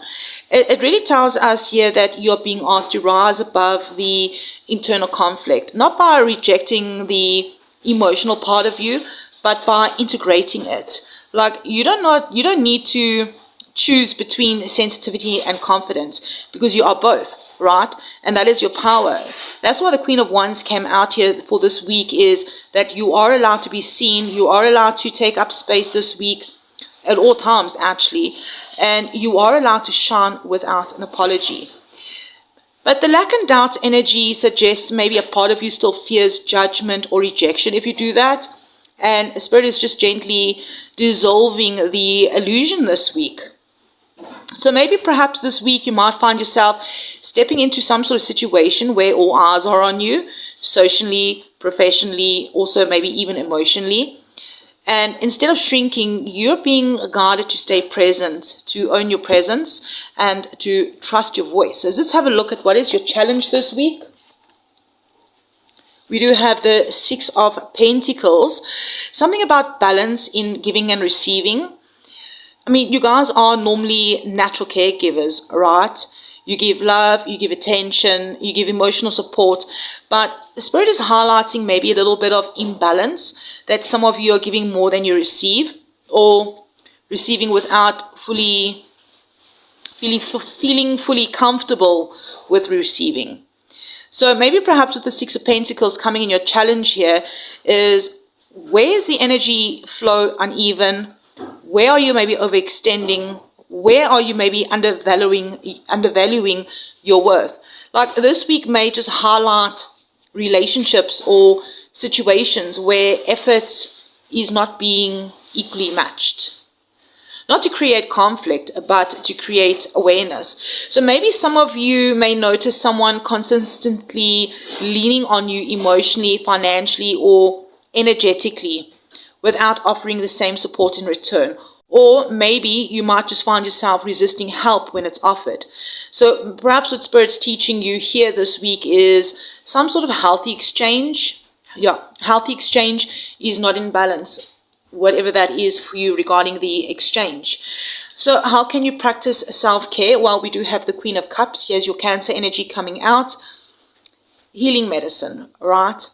it really tells us here that you're being asked to rise above the internal conflict, not by rejecting the emotional part of you, but by integrating it. Like you don't need to choose between sensitivity and confidence, because you are both, right? And that is your power. That's why the Queen of Wands came out here for this week, is that you are allowed to be seen, you are allowed to take up space this week at all times actually, and you are allowed to shine without an apology. But the lack and doubt energy suggests maybe a part of you still fears judgment or rejection if you do that, and Spirit is just gently dissolving the illusion this week. So maybe perhaps this week you might find yourself stepping into some sort of situation where all eyes are on you, socially, professionally, also maybe even emotionally. And instead of shrinking, you're being guided to stay present, to own your presence, and to trust your voice. So let's have a look at what is your challenge this week. We do have the Six of Pentacles, something about balance in giving and receiving. I mean, you guys are normally natural caregivers, right? You give love, you give attention, you give emotional support, but the Spirit is highlighting maybe a little bit of imbalance, that some of you are giving more than you receive, or receiving without feeling fully comfortable with receiving. So maybe perhaps with the Six of Pentacles coming in, your challenge here is, where is the energy flow uneven? Where are you maybe overextending? Where are you maybe undervaluing your worth? Like this week may just highlight relationships or situations where effort is not being equally matched. Not to create conflict, but to create awareness. So maybe some of you may notice someone consistently leaning on you emotionally, financially, or energetically, without offering the same support in return. Or maybe you might just find yourself resisting help when it's offered. So perhaps what Spirit's teaching you here this week is some sort of healthy exchange, Yeah, healthy exchange is not in balance, whatever that is for you regarding the exchange. So how can you practice self-care? Well, we do have the Queen of Cups. Here's your Cancer energy coming out. Healing medicine, right?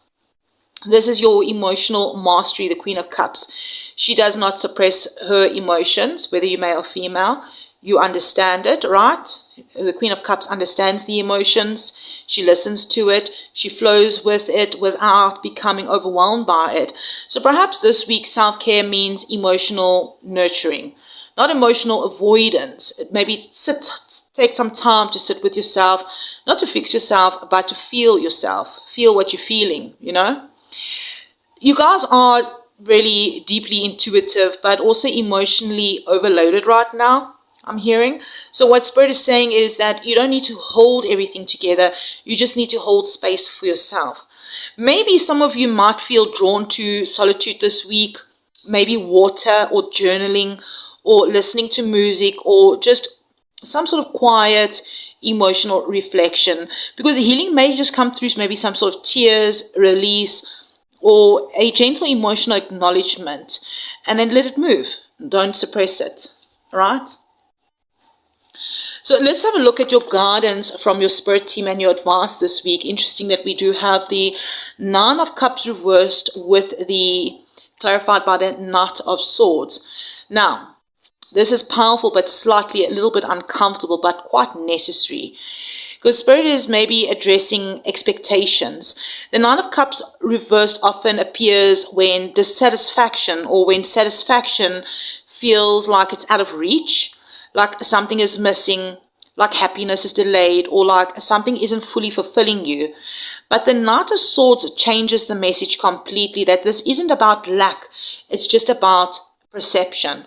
This is your emotional mastery, the Queen of Cups. She does not suppress her emotions, whether you're male or female. You understand it, right? The Queen of Cups understands the emotions. She listens to it. She flows with it without becoming overwhelmed by it. So perhaps this week self-care means emotional nurturing, not emotional avoidance. Maybe take some time to sit with yourself, not to fix yourself, but to feel yourself. Feel what you're feeling, you know? You guys are really deeply intuitive, but also emotionally overloaded right now, I'm hearing. So what Spirit is saying is that you don't need to hold everything together. You just need to hold space for yourself. Maybe some of you might feel drawn to solitude this week, maybe water or journaling or listening to music or just some sort of quiet emotional reflection, because the healing may just come through maybe some sort of tears, release, or a gentle emotional acknowledgement, and then let it move. Don't suppress it, right? So let's have a look at your guidance from your spirit team and your advice this week. Interesting that we do have the Nine of Cups reversed with the clarified by the Knight of Swords. Now, this is powerful, but slightly a little bit uncomfortable, but quite necessary. Because Spirit is maybe addressing expectations. The Nine of Cups reversed often appears when dissatisfaction or when satisfaction feels like it's out of reach, like something is missing, like happiness is delayed, or like something isn't fully fulfilling you. But the Knight of Swords changes the message completely, that this isn't about lack, it's just about perception.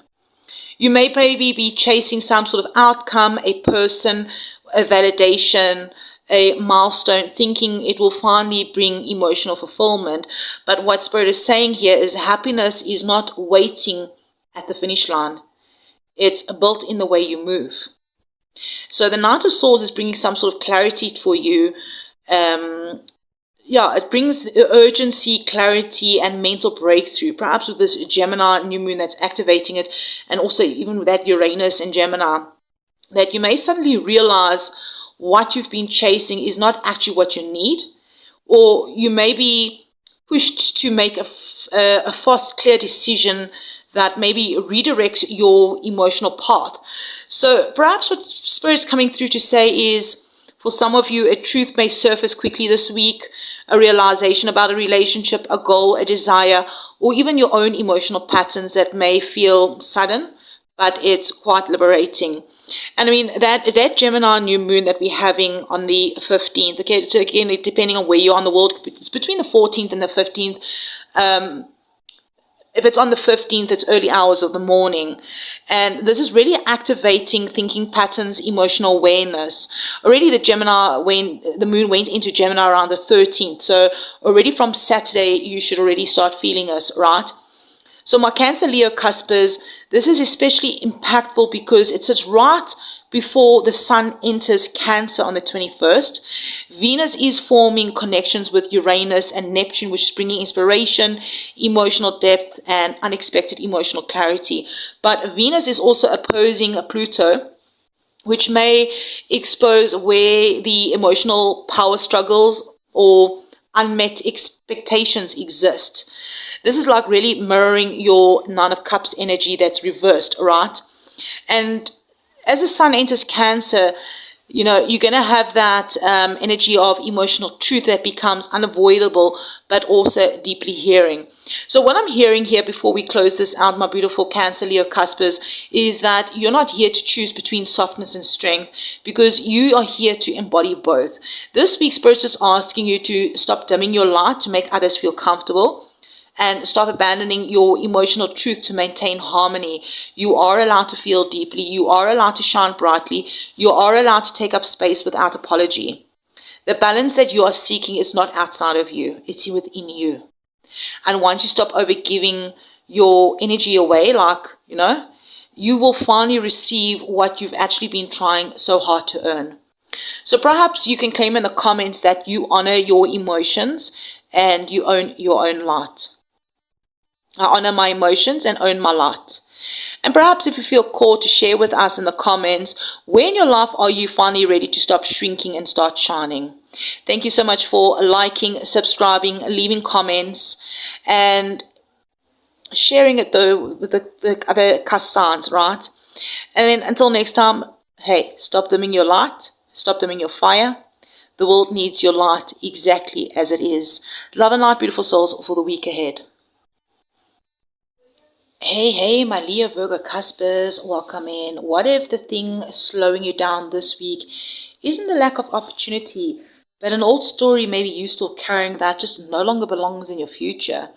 You may maybe be chasing some sort of outcome, a person, a validation, a milestone, thinking it will finally bring emotional fulfillment. But what Spirit is saying here is happiness is not waiting at the finish line. It's built in the way you move. So the Knight of Swords is bringing some sort of clarity for you. It brings urgency, clarity, and mental breakthrough. Perhaps with this Gemini new moon that's activating it, and also even with that Uranus and Gemini, that you may suddenly realize what you've been chasing is not actually what you need, or you may be pushed to make a fast, clear decision that maybe redirects your emotional path. So perhaps what Spirit's coming through to say is, for some of you, a truth may surface quickly this week, a realization about a relationship, a goal, a desire, or even your own emotional patterns that may feel sudden, but it's quite liberating. And I mean, that Gemini new moon that we're having on the 15th, okay, so again, depending on where you are in the world, it's between the 14th and the 15th. If it's on the 15th, it's early hours of the morning. And this is really activating thinking patterns, emotional awareness. Already the moon went into Gemini around the 13th. So already from Saturday, you should already start feeling us, right? So my Cancer Leo cuspers, this is especially impactful because it sits right before the Sun enters Cancer on the 21st. Venus is forming connections with Uranus and Neptune, which is bringing inspiration, emotional depth, and unexpected emotional clarity. But Venus is also opposing Pluto, which may expose where the emotional power struggles or unmet expectations exist. This is like really mirroring your Nine of Cups energy that's reversed, right? And as the Sun enters Cancer, you know, you're going to have that energy of emotional truth that becomes unavoidable, but also deeply hearing. So what I'm hearing here before we close this out, my beautiful Cancer Leo cuspers, is that you're not here to choose between softness and strength, because you are here to embody both. This week, Spirit's just asking you to stop dimming your light to make others feel comfortable, and stop abandoning your emotional truth to maintain harmony. You are allowed to feel deeply. You are allowed to shine brightly. You are allowed to take up space without apology. The balance that you are seeking is not outside of you. It's within you. And once you stop overgiving your energy away, you will finally receive what you've actually been trying so hard to earn. So perhaps you can claim in the comments that you honor your emotions and you own your own light. I honor my emotions and own my light. And perhaps if you feel called to share with us in the comments, where in your life are you finally ready to stop shrinking and start shining? Thank you so much for liking, subscribing, leaving comments, and sharing it though with the other cusp signs, right? And then until next time, hey, stop dimming your light, stop dimming your fire. The world needs your light exactly as it is. Love and light, beautiful souls, for the week ahead. Hey, my Leo Virgo Cuspers, welcome in. What if the thing slowing you down this week isn't a lack of opportunity, but an old story maybe you still carrying that just no longer belongs in your future?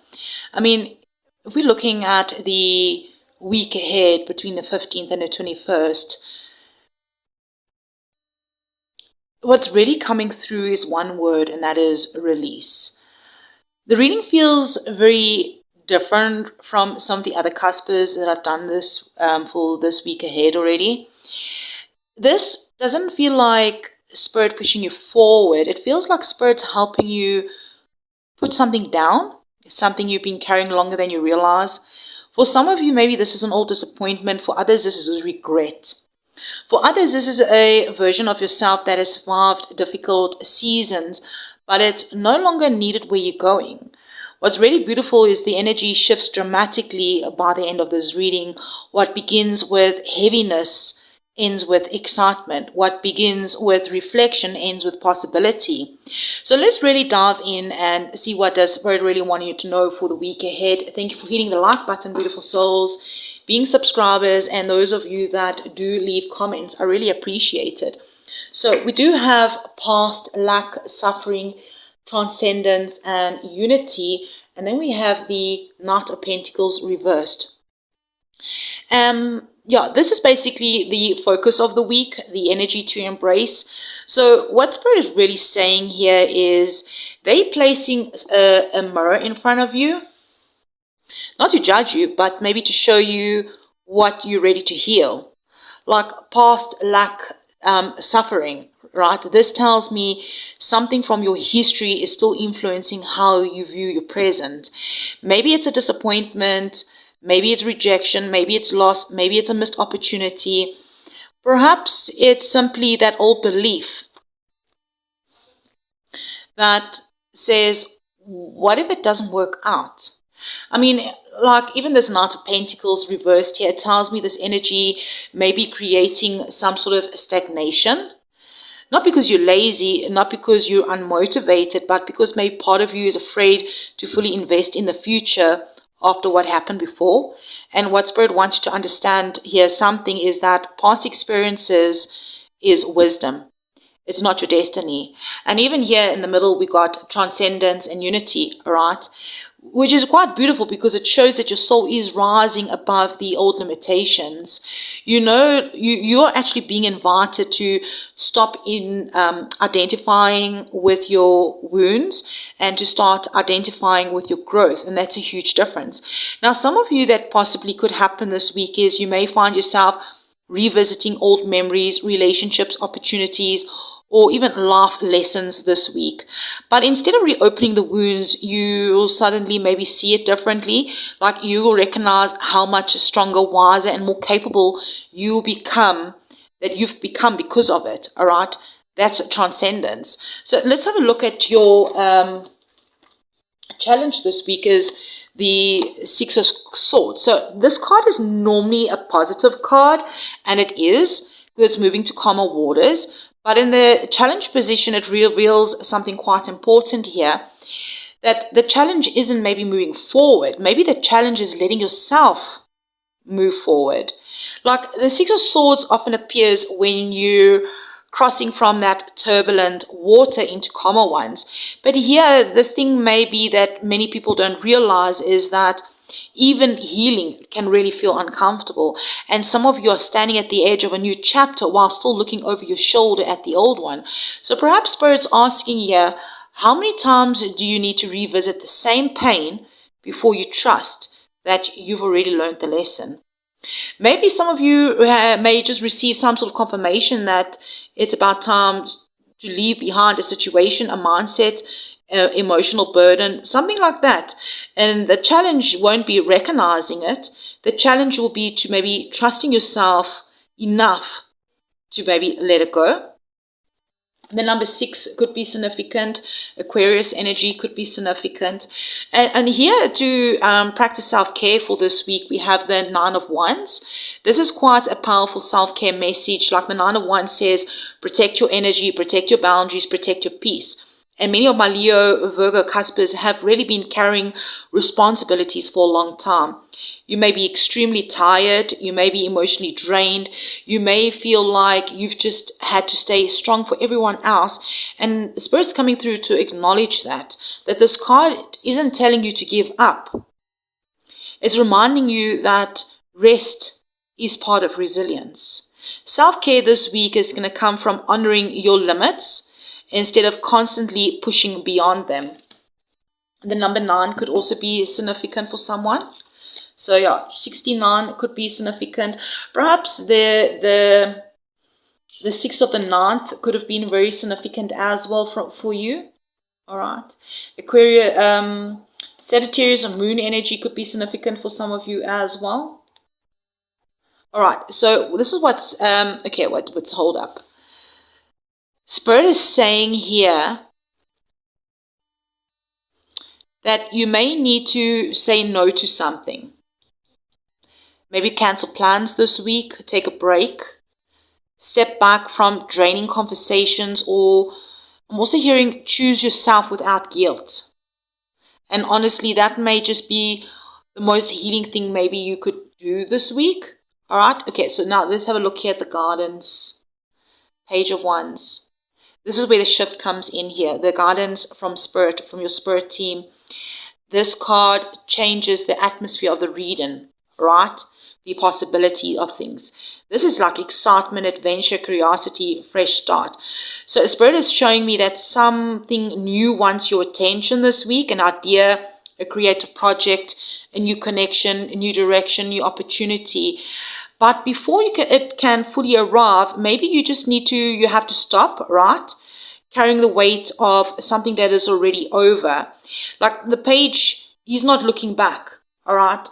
I mean, if we're looking at the week ahead between the 15th and the 21st, what's really coming through is one word, and that is release. The reading feels very different from some of the other cuspers that I've done this for this week ahead already. This doesn't feel like Spirit pushing you forward. It feels like Spirit's helping you put something down, something you've been carrying longer than you realize. For some of you, maybe this is an old disappointment. For others, this is a regret. For others, this is a version of yourself that has survived difficult seasons, but it's no longer needed where you're going. What's really beautiful is the energy shifts dramatically by the end of this reading. What begins with heaviness ends with excitement. What begins with reflection ends with possibility. So let's really dive in and see what does Spirit really want you to know for the week ahead. Thank you for hitting the like button, beautiful souls, being subscribers, and those of you that do leave comments. I really appreciate it. So we do have past, lack, suffering, transcendence, and unity, and then we have the Knight of Pentacles reversed. This is basically the focus of the week, the energy to embrace. So what Spirit is really saying here is they placing a mirror in front of you, not to judge you, but maybe to show you what you're ready to heal, like past, lack, suffering. Right? This tells me something from your history is still influencing how you view your present. Maybe it's a disappointment, maybe it's rejection, maybe it's loss, maybe it's a missed opportunity. Perhaps it's simply that old belief that says, what if it doesn't work out? I mean, like even this Knight of Pentacles reversed here, it tells me this energy may be creating some sort of stagnation. Not because you're lazy, not because you're unmotivated, but because maybe part of you is afraid to fully invest in the future after what happened before. And what Spirit wants you to understand here, something is that past experiences is wisdom. It's not your destiny. And even here in the middle, we got transcendence and unity, all right? Which is quite beautiful because it shows that your soul is rising above the old limitations. You know, you're actually being invited to stop in identifying with your wounds and to start identifying with your growth. And that's a huge difference. Now, some of you that possibly could happen this week is you may find yourself revisiting old memories, relationships, opportunities, or even life lessons this week. But instead of reopening the wounds, you'll suddenly maybe see it differently. Like you will recognize how much stronger, wiser, and more capable you've become because of it. All right. That's transcendence. So let's have a look at your challenge this week is the Six of Swords. So this card is normally a positive card, and it is because it's moving to calmer waters. But in the challenge position, it reveals something quite important here, that the challenge isn't maybe moving forward. Maybe the challenge is letting yourself move forward. Like the Six of Swords often appears when you're crossing from that turbulent water into calmer ones. But here, the thing may be that many people don't realize is that even healing can really feel uncomfortable. And some of you are standing at the edge of a new chapter while still looking over your shoulder at the old one. So perhaps Spirit's asking here, how many times do you need to revisit the same pain before you trust that you've already learned the lesson? Maybe some of you may just receive some sort of confirmation that it's about time to leave behind a situation, a mindset, emotional burden, something like that. And the challenge won't be recognizing it. The challenge will be to maybe trusting yourself enough to maybe let it go. The number 6 could be significant. Aquarius energy could be significant. And here to practice self-care for this week, we have the 9 of Wands. This is quite a powerful self-care message. Like the 9 of Wands says, protect your energy, protect your boundaries, protect your peace. And many of my Leo, Virgo Cuspers have really been carrying responsibilities for a long time. You may be extremely tired. You may be emotionally drained. You may feel like you've just had to stay strong for everyone else. And Spirit's coming through to acknowledge that this card isn't telling you to give up. It's reminding you that rest is part of resilience. Self-care this week is going to come from honoring your limits instead of constantly pushing beyond them. The number 9 could also be significant for someone. So yeah, 69 could be significant. Perhaps the 6th of the 9th could have been very significant as well for you. All right. Aquarius, Sagittarius and moon energy could be significant for some of you as well. All right. So this is what's, okay, what's hold up. Spirit is saying here that you may need to say no to something. Maybe cancel plans this week, take a break, step back from draining conversations, or I'm also hearing choose yourself without guilt. And honestly, that may just be the most healing thing maybe you could do this week. All right. Okay. So now let's have a look here at the guidance. Page of Wands. This is where the shift comes in here. The guidance from Spirit, from your Spirit team. This card changes the atmosphere of the reading, right? The possibility of things. This is like excitement, adventure, curiosity, fresh start. So Spirit is showing me that something new wants your attention this week, an idea, a creative project, a new connection, a new direction, new opportunity. But before it can fully arrive, maybe you have to stop, right? Carrying the weight of something that is already over. Like the page, he's not looking back, all right?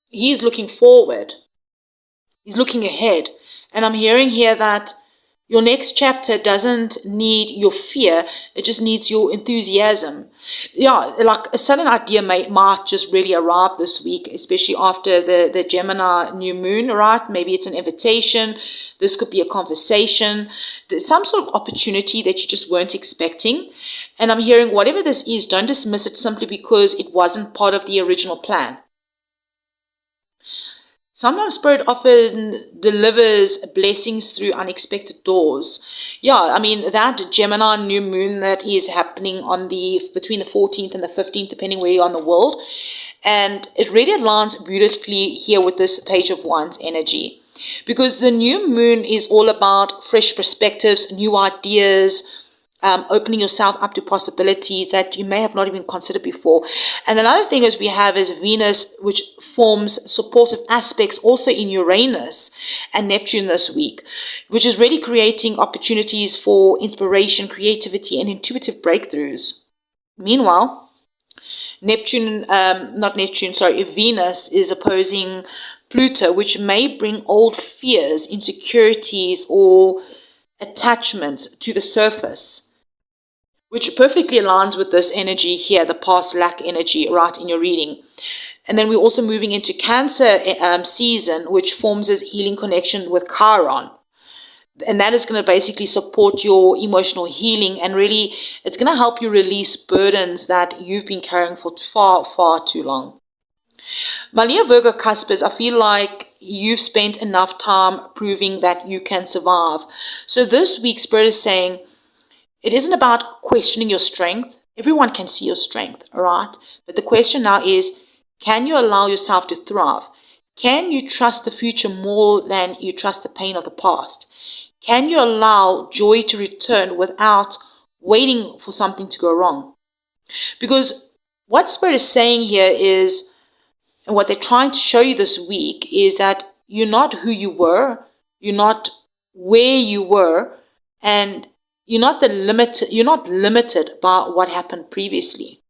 He's looking forward. He's looking ahead. And I'm hearing here that your next chapter doesn't need your fear. It just needs your enthusiasm. Yeah, like a sudden idea might just really arrive this week, especially after the Gemini new moon, right? Maybe it's an invitation. This could be a conversation. There's some sort of opportunity that you just weren't expecting. And I'm hearing whatever this is, don't dismiss it simply because it wasn't part of the original plan. Sometimes Spirit often delivers blessings through unexpected doors. Yeah, I mean, that Gemini new moon that is happening on between the 14th and the 15th, depending where you are in the world. And it really aligns beautifully here with this Page of Wands energy. Because the new moon is all about fresh perspectives, new ideas, opening yourself up to possibilities that you may have not even considered before. And another thing is we have is Venus, which forms supportive aspects also in Uranus and Neptune this week, which is really creating opportunities for inspiration, creativity, and intuitive breakthroughs. Meanwhile, Venus is opposing Pluto, which may bring old fears, insecurities, or attachments to the surface, which perfectly aligns with this energy here, the past lack energy, right, in your reading. And then we're also moving into Cancer season, which forms this healing connection with Chiron. And that is going to basically support your emotional healing, and really it's going to help you release burdens that you've been carrying for far, far too long. My Leo Virgo Cuspers, I feel like you've spent enough time proving that you can survive. So this week, Spirit is saying, it isn't about questioning your strength. Everyone can see your strength, all right? But the question now is, can you allow yourself to thrive? Can you trust the future more than you trust the pain of the past? Can you allow joy to return without waiting for something to go wrong? Because what Spirit is saying here is, and what they're trying to show you this week is that you're not who you were, you're not where you were, and you're not limited by what happened previously.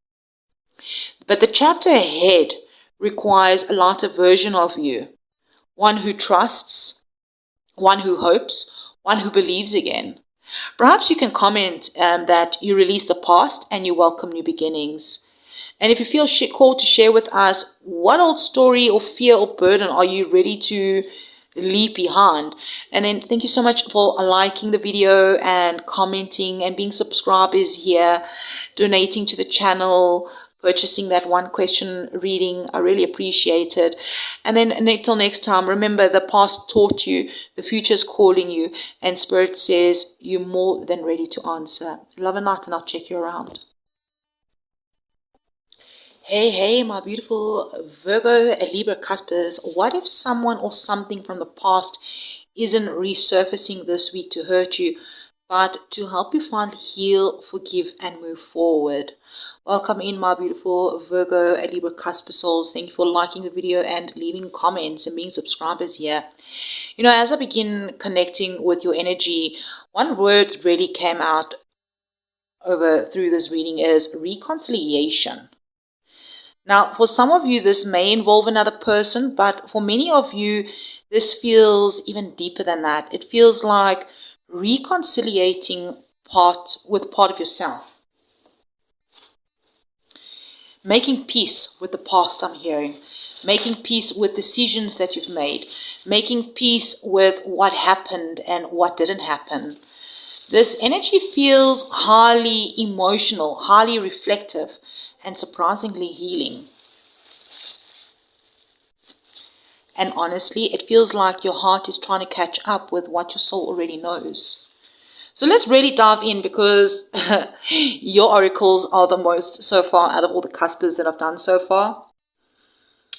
But the chapter ahead requires a lighter version of you. One who trusts, one who hopes, one who believes again. Perhaps you can comment that you release the past and you welcome new beginnings. And if you feel called to share with us, what old story or fear or burden are you ready to leave behind? And then thank you so much for liking the video and commenting and being subscribers here, donating to the channel, purchasing that one question reading. I really appreciate it. And then until next time, remember, the past taught you, the future's calling you, and Spirit says you're more than ready to answer. Love and light, and I'll check you around. Hey, my beautiful Virgo and Libra Cuspers. What if someone or something from the past isn't resurfacing this week to hurt you, but to help you finally heal, forgive, and move forward? Welcome in, my beautiful Virgo and Libra Cusp souls. Thank you for liking the video and leaving comments and being subscribers here. You know, as I begin connecting with your energy, one word really came out through this reading is reconciliation. Now, for some of you, this may involve another person, but for many of you, this feels even deeper than that. It feels like reconciliating with part of yourself. Making peace with the past, I'm hearing. Making peace with decisions that you've made. Making peace with what happened and what didn't happen. This energy feels highly emotional, highly reflective, and surprisingly healing. And honestly, it feels like your heart is trying to catch up with what your soul already knows. So let's really dive in, because your oracles are the most so far out of all the cuspers that I've done so far.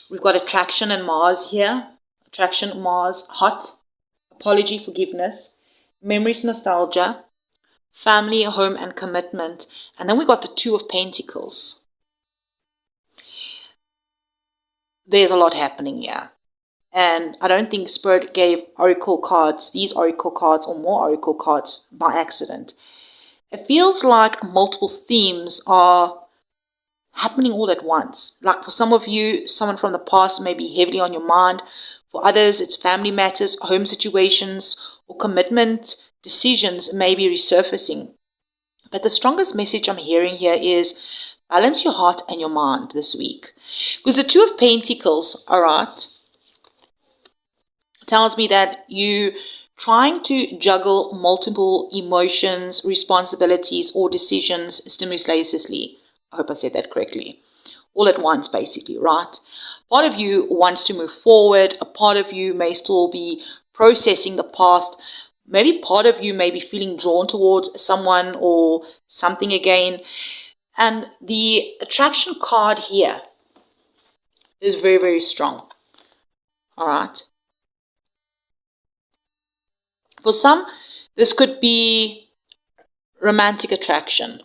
We've got attraction and Mars here. Attraction, Mars, hot. Apology, forgiveness. Memories, nostalgia. Family, home, and commitment. And then we got the Two of Pentacles. There's a lot happening here. And I don't think Spirit gave oracle cards, these oracle cards or more oracle cards, by accident. It feels like multiple themes are happening all at once. Like for some of you, someone from the past may be heavily on your mind. For others, it's family matters, home situations, or commitment decisions may be resurfacing. But the strongest message I'm hearing here is balance your heart and your mind this week. Because the Two of Pentacles, all right, tells me that you trying to juggle multiple emotions, responsibilities, or decisions simultaneously. I hope I said that correctly. All at once, basically, right? Part of you wants to move forward. A part of you may still be processing the past. Maybe part of you may be feeling drawn towards someone or something again. And the attraction card here is very, very strong. All right. For some, this could be romantic attraction.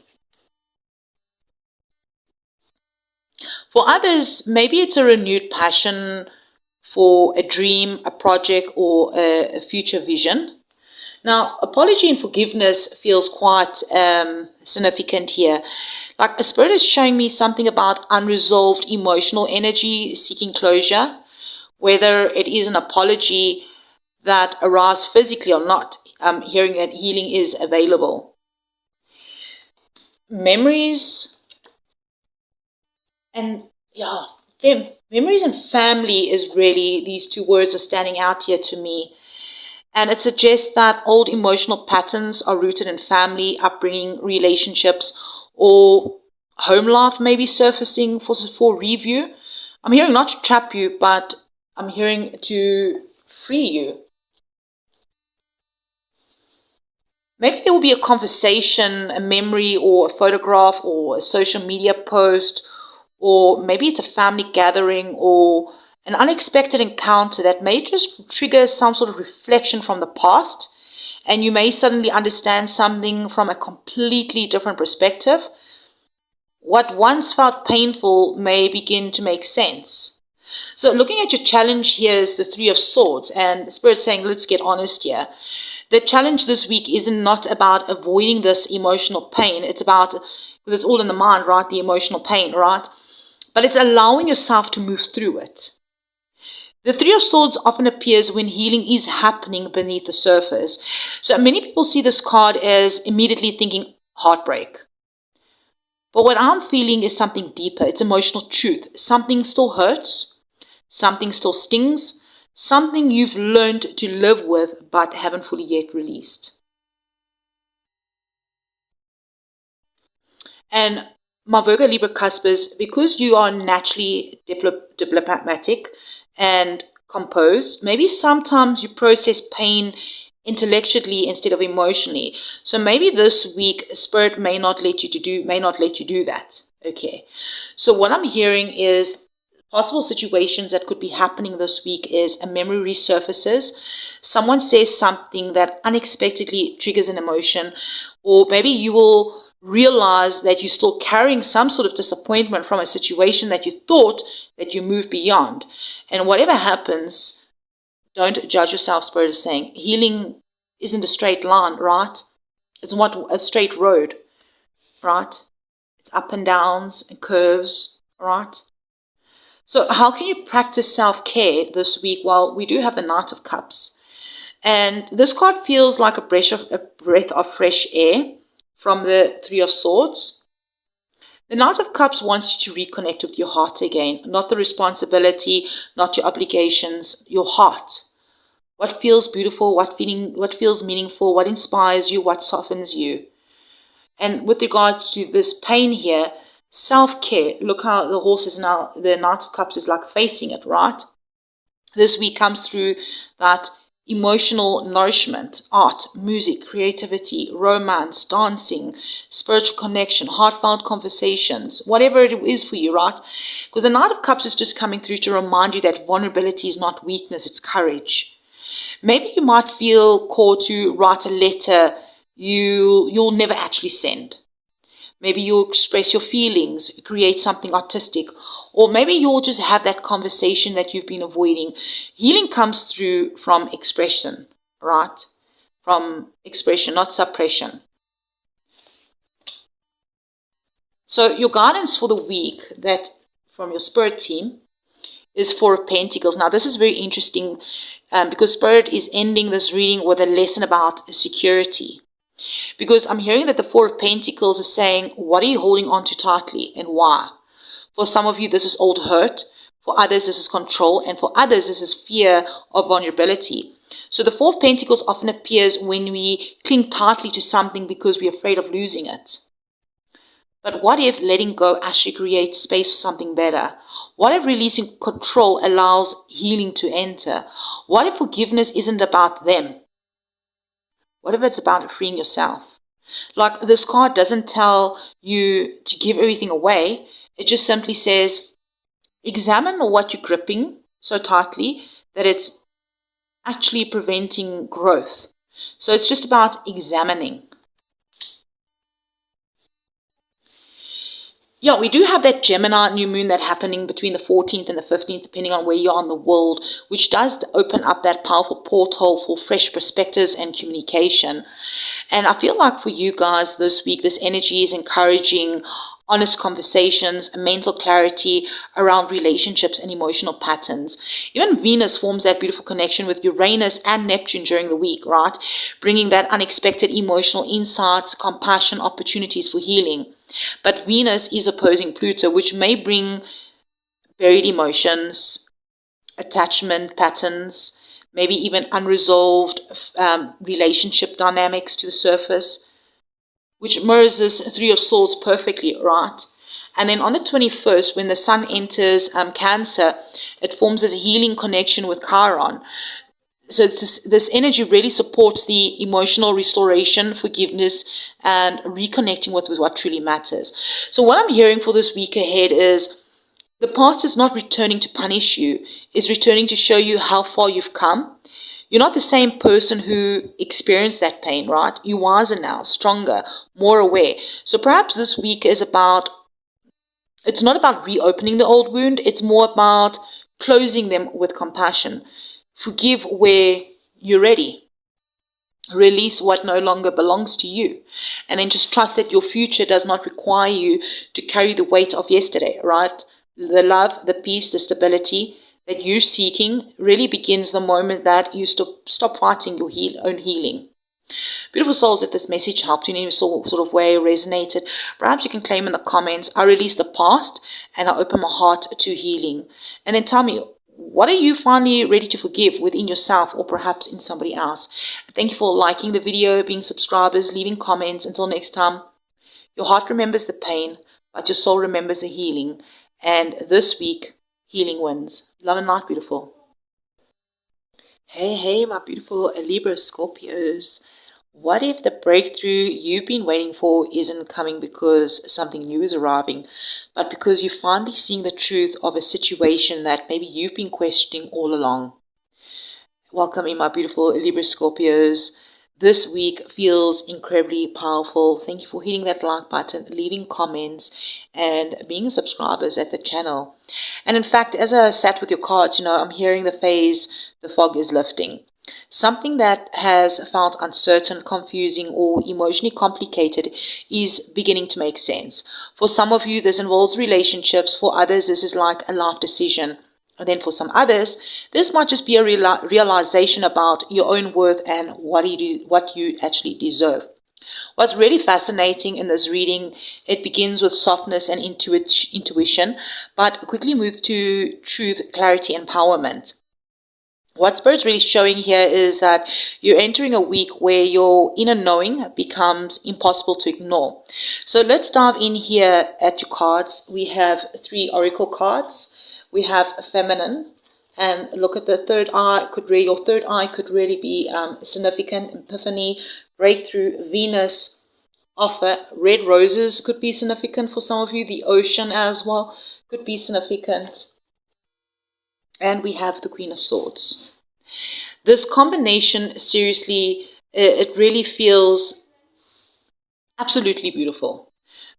For others, maybe it's a renewed passion for a dream, a project, or a future vision. Now, apology and forgiveness feels quite significant here. Like a spirit is showing me something about unresolved emotional energy, seeking closure, whether it is an apology that arrives physically or not. I'm hearing that healing is available. Memories and memories and family is really, these two words are standing out here to me. And it suggests that old emotional patterns are rooted in family, upbringing, relationships, or home life may be surfacing for review. I'm hearing not to trap you, but I'm hearing to free you. Maybe there will be a conversation, a memory, or a photograph, or a social media post, or maybe it's a family gathering, or an unexpected encounter that may just trigger some sort of reflection from the past, and you may suddenly understand something from a completely different perspective. What once felt painful may begin to make sense. So looking at your challenge here is the Three of Swords, and the Spirit saying, let's get honest here. The challenge this week is not about avoiding this emotional pain. It's about, because it's all in the mind, right? The emotional pain, right? But it's allowing yourself to move through it. The Three of Swords often appears when healing is happening beneath the surface. So many people see this card as immediately thinking heartbreak. But what I'm feeling is something deeper. It's emotional truth. Something still hurts. Something still stings. Something you've learned to live with but haven't fully yet released. And my Virgo Libra Cusp is, because you are naturally diplomatic and composed, maybe sometimes you process pain intellectually instead of emotionally. So maybe this week Spirit may not let you do that. Okay. So what I'm hearing is possible situations that could be happening this week is a memory resurfaces. Someone says something that unexpectedly triggers an emotion, or maybe you will realize that you're still carrying some sort of disappointment from a situation that you thought that you moved beyond. And whatever happens, don't judge yourself. Spirit is saying healing isn't a straight line, right? It's not a straight road, right? It's up and downs and curves, right? So how can you practice self-care this week? Well, we do have the Knight of Cups. And this card feels like a breath of fresh air from the Three of Swords. The Knight of Cups wants you to reconnect with your heart again, not the responsibility, not your obligations, your heart. What feels beautiful, what feels meaningful, what inspires you, what softens you. And with regards to this pain here, self-care, look how the horse is now, the Knight of Cups is like facing it, right? This week comes through that emotional nourishment, art, music, creativity, romance, dancing, spiritual connection, heartfelt conversations, whatever it is for you, right? Because the Knight of Cups is just coming through to remind you that vulnerability is not weakness, it's courage. Maybe you might feel called to write a letter you'll never actually send. Maybe you'll express your feelings, create something artistic, or maybe you'll just have that conversation that you've been avoiding. Healing comes through from expression, right? From expression, not suppression. So your guidance for the week that from your Spirit team is Four of Pentacles. Now this is very interesting because Spirit is ending this reading with a lesson about security. Because I'm hearing that the Four of Pentacles is saying, what are you holding on to tightly and why? For some of you, this is old hurt. For others, this is control. And for others, this is fear of vulnerability. So the Four of Pentacles often appears when we cling tightly to something because we're afraid of losing it. But what if letting go actually creates space for something better? What if releasing control allows healing to enter? What if forgiveness isn't about them? What if it's about freeing yourself? Like this card doesn't tell you to give everything away. It just simply says, examine what you're gripping so tightly that it's actually preventing growth. So it's just about examining. Yeah, we do have that Gemini new moon that happening between the 14th and the 15th, depending on where you are in the world, which does open up that powerful portal for fresh perspectives and communication. And I feel like for you guys this week, this energy is encouraging honest conversations, mental clarity around relationships and emotional patterns. Even Venus forms that beautiful connection with Uranus and Neptune during the week, right? Bringing that unexpected emotional insights, compassion, opportunities for healing. But Venus is opposing Pluto, which may bring buried emotions, attachment patterns, maybe even unresolved relationship dynamics to the surface, which mirrors this Three of Swords perfectly, right? And then on the 21st, when the Sun enters Cancer, it forms this healing connection with Chiron. So this energy really supports the emotional restoration, forgiveness, and reconnecting with what truly matters. So what I'm hearing for this week ahead is the past is not returning to punish you. It's returning to show you how far you've come. You're not the same person who experienced that pain, right? You're wiser now, stronger, more aware. So perhaps this week is about, it's not about reopening the old wound. It's more about closing them with compassion. Forgive where you're ready. Release what no longer belongs to you. And then just trust that your future does not require you to carry the weight of yesterday, right? The love, the peace, the stability that you're seeking really begins the moment that you stop fighting your own healing. Beautiful souls, if this message helped you in any sort of way, resonated, perhaps you can claim in the comments, I release the past and I open my heart to healing. And then tell me, what are you finally ready to forgive within yourself or perhaps in somebody else? Thank you for liking the video, being subscribers, leaving comments. Until next time, your heart remembers the pain, but your soul remembers the healing. And this week, healing wins. Love and light, beautiful. Hey, my beautiful Libra Scorpios. What if the breakthrough you've been waiting for isn't coming because something new is arriving, but because you're finally seeing the truth of a situation that maybe you've been questioning all along? Welcome in, my beautiful Libra Scorpios. This week feels incredibly powerful. Thank you for hitting that like button, leaving comments, and being subscribers at the channel. And in fact, as I sat with your cards, I'm hearing the phase, the fog is lifting. Something that has felt uncertain, confusing, or emotionally complicated is beginning to make sense. For some of you, this involves relationships. For others, this is like a life decision. And then for some others, this might just be a realization about your own worth and what you actually deserve. What's really fascinating in this reading, it begins with softness and intuition, but quickly moves to truth, clarity, and empowerment. What Spirit's really showing here is that you're entering a week where your inner knowing becomes impossible to ignore. So let's dive in here at your cards. We have 3 oracle cards. We have feminine, and look at the third eye. Your third eye could really be significant. Epiphany, breakthrough, Venus, offer. Red roses could be significant for some of you. The ocean as well could be significant. And we have the Queen of Swords. This combination, seriously, it really feels absolutely beautiful.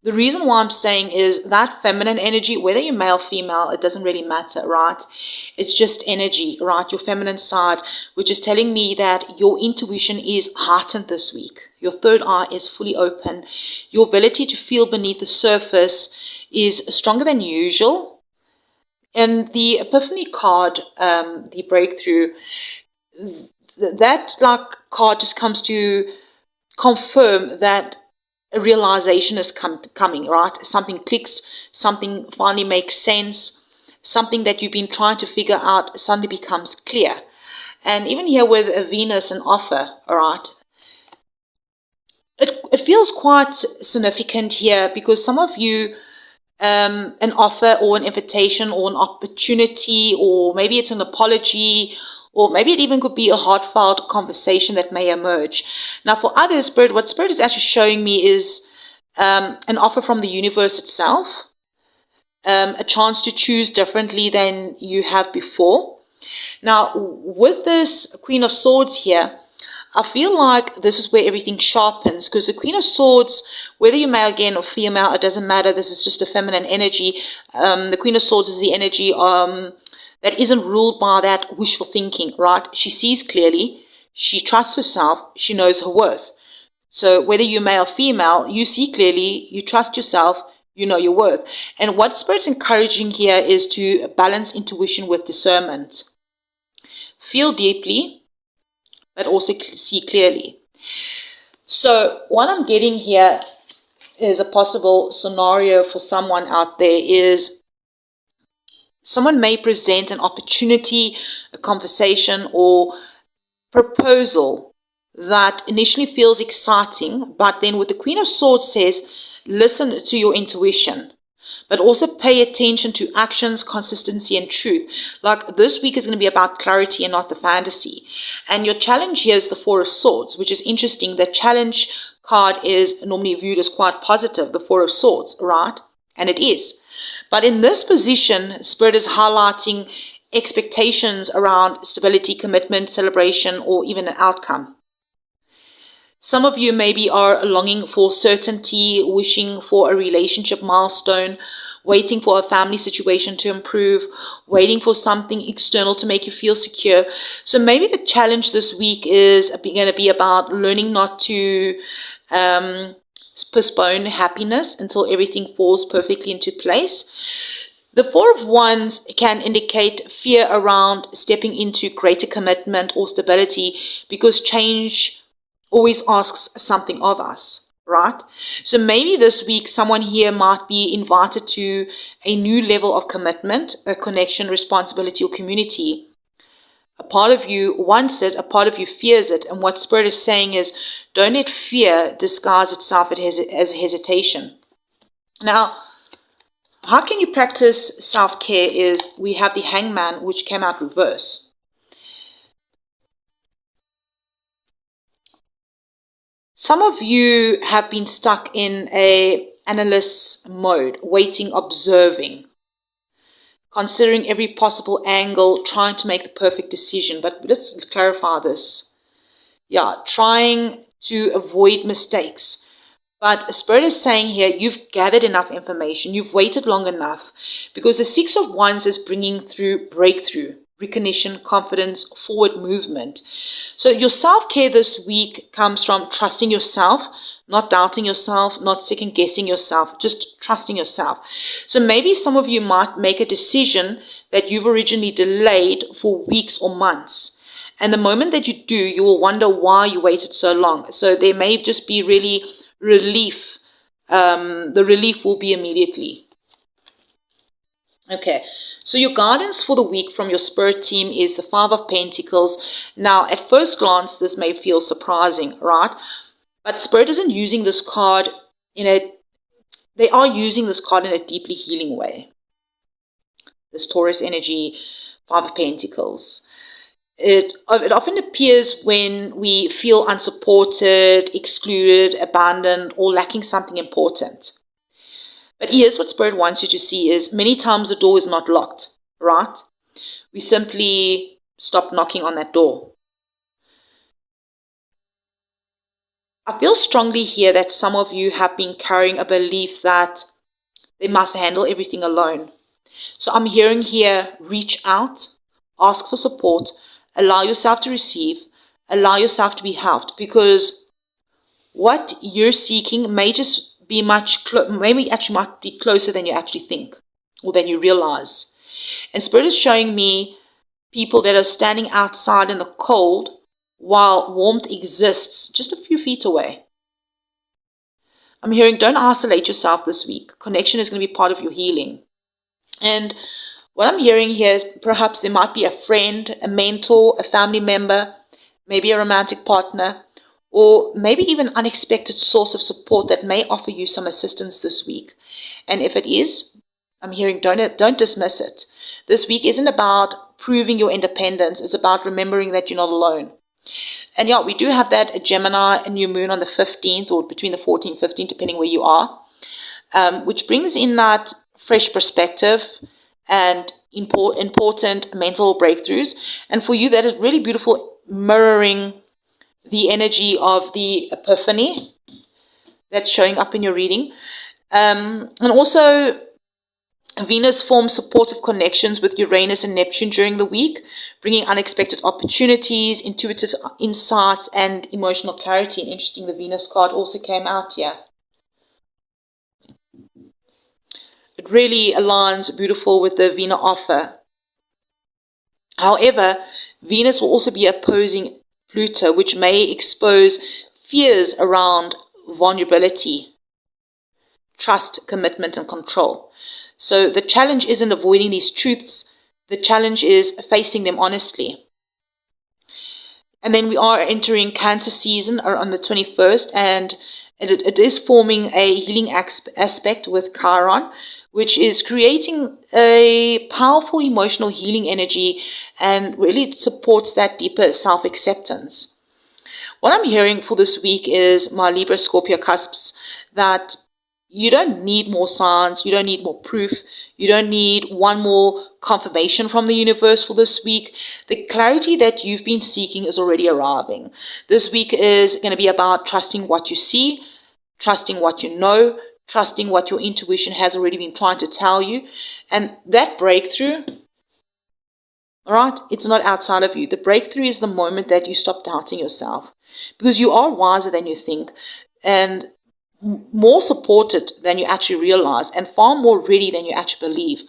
The reason why I'm saying is that feminine energy, whether you're male, female, it doesn't really matter, right? It's just energy, right? Your feminine side, which is telling me that your intuition is heightened this week. Your third eye is fully open. Your ability to feel beneath the surface is stronger than usual. And the Epiphany card, the breakthrough, that card just comes to confirm that a realization is coming, right? Something clicks, something finally makes sense, something that you've been trying to figure out suddenly becomes clear. And even here with a Venus and offer, all right, it feels quite significant here because some of you, an offer or an invitation or an opportunity, or maybe it's an apology, or maybe it even could be a heartfelt conversation that may emerge. Now for others, what Spirit is actually showing me is an offer from the universe itself, a chance to choose differently than you have before. Now with this Queen of Swords here, I feel like this is where everything sharpens, because the Queen of Swords, whether you're male again or female, it doesn't matter. This is just a feminine energy. The Queen of Swords is the energy that isn't ruled by that wishful thinking, right? She sees clearly. She trusts herself. She knows her worth. So whether you're male or female, you see clearly, you trust yourself, you know your worth. And what Spirit's encouraging here is to balance intuition with discernment. Feel deeply, but also see clearly. So what I'm getting here is a possible scenario for someone out there is someone may present an opportunity, a conversation, or proposal that initially feels exciting, but then with the Queen of Swords says, listen to your intuition, but also pay attention to actions, consistency, and truth. Like this week is going to be about clarity and not the fantasy. And your challenge here is the Four of Swords, which is interesting. The challenge card is normally viewed as quite positive, the Four of Swords, right? And it is. But in this position, Spirit is highlighting expectations around stability, commitment, celebration, or even an outcome. Some of you maybe are longing for certainty, wishing for a relationship milestone, waiting for a family situation to improve, waiting for something external to make you feel secure. So maybe the challenge this week is going to be about learning not to postpone happiness until everything falls perfectly into place. The Four of Wands can indicate fear around stepping into greater commitment or stability, because change always asks something of us, right? So maybe this week someone here might be invited to a new level of commitment, a connection, responsibility, or community. A part of you wants it, a part of you fears it, and what Spirit is saying is, don't let fear disguise itself as hesitation. Now, how can you practice self-care is we have the Hangman, which came out reverse. Some of you have been stuck in an analyst mode, waiting, observing, considering every possible angle, trying to make the perfect decision. But let's clarify this. Yeah, trying to avoid mistakes. But Spirit is saying here, you've gathered enough information, you've waited long enough, because the Six of Wands is bringing through breakthrough, recognition, confidence, forward movement. So your self-care this week comes from trusting yourself, not doubting yourself, not second-guessing yourself, just trusting yourself. So maybe some of you might make a decision that you've originally delayed for weeks or months. And the moment that you do, you will wonder why you waited so long. So there may just be really relief. The relief will be immediately. Okay, so your guidance for the week from your Spirit team is the Five of Pentacles. Now, at first glance, this may feel surprising, right? But Spirit isn't using this card they are using this card in a deeply healing way. This Taurus energy, Five of Pentacles. It often appears when we feel unsupported, excluded, abandoned, or lacking something important. But here's what Spirit wants you to see is many times the door is not locked, right? We simply stop knocking on that door. I feel strongly here that some of you have been carrying a belief that they must handle everything alone. So I'm hearing here, reach out, ask for support, allow yourself to receive, allow yourself to be helped, because what you're seeking may just be maybe actually might be closer than you actually think or than you realize. And Spirit is showing me people that are standing outside in the cold while warmth exists just a few feet away. I'm hearing, don't isolate yourself this week. Connection is going to be part of your healing. And what I'm hearing here is perhaps there might be a friend, a mentor, a family member, maybe a romantic partner, or maybe even an unexpected source of support that may offer you some assistance this week. And if it is, I'm hearing, don't dismiss it. This week isn't about proving your independence. It's about remembering that you're not alone. And yeah, we do have that a Gemini, a new moon on the 15th, or between the 14th and 15th, depending where you are, which brings in that fresh perspective and important mental breakthroughs. And for you, that is really beautiful, mirroring the energy of the Epiphany that's showing up in your reading. And also, Venus forms supportive connections with Uranus and Neptune during the week, bringing unexpected opportunities, intuitive insights, and emotional clarity. And interesting, the Venus card also came out here. It really aligns beautiful with the Venus offer. However, Venus will also be opposing Pluto, which may expose fears around vulnerability, trust, commitment, and control. So the challenge isn't avoiding these truths. The challenge is facing them honestly. And then we are entering Cancer season on the 21st, and it is forming a healing aspect with Chiron, which is creating a powerful emotional healing energy, and really supports that deeper self-acceptance. What I'm hearing for this week is, my Libra Scorpio cusps, that you don't need more signs, you don't need more proof, you don't need one more confirmation from the universe for this week. The clarity that you've been seeking is already arriving. This week is going to be about trusting what you see, trusting what you know, trusting what your intuition has already been trying to tell you. And that breakthrough, all right, it's not outside of you. The breakthrough is the moment that you stop doubting yourself, because you are wiser than you think and more supported than you actually realize and far more ready than you actually believe.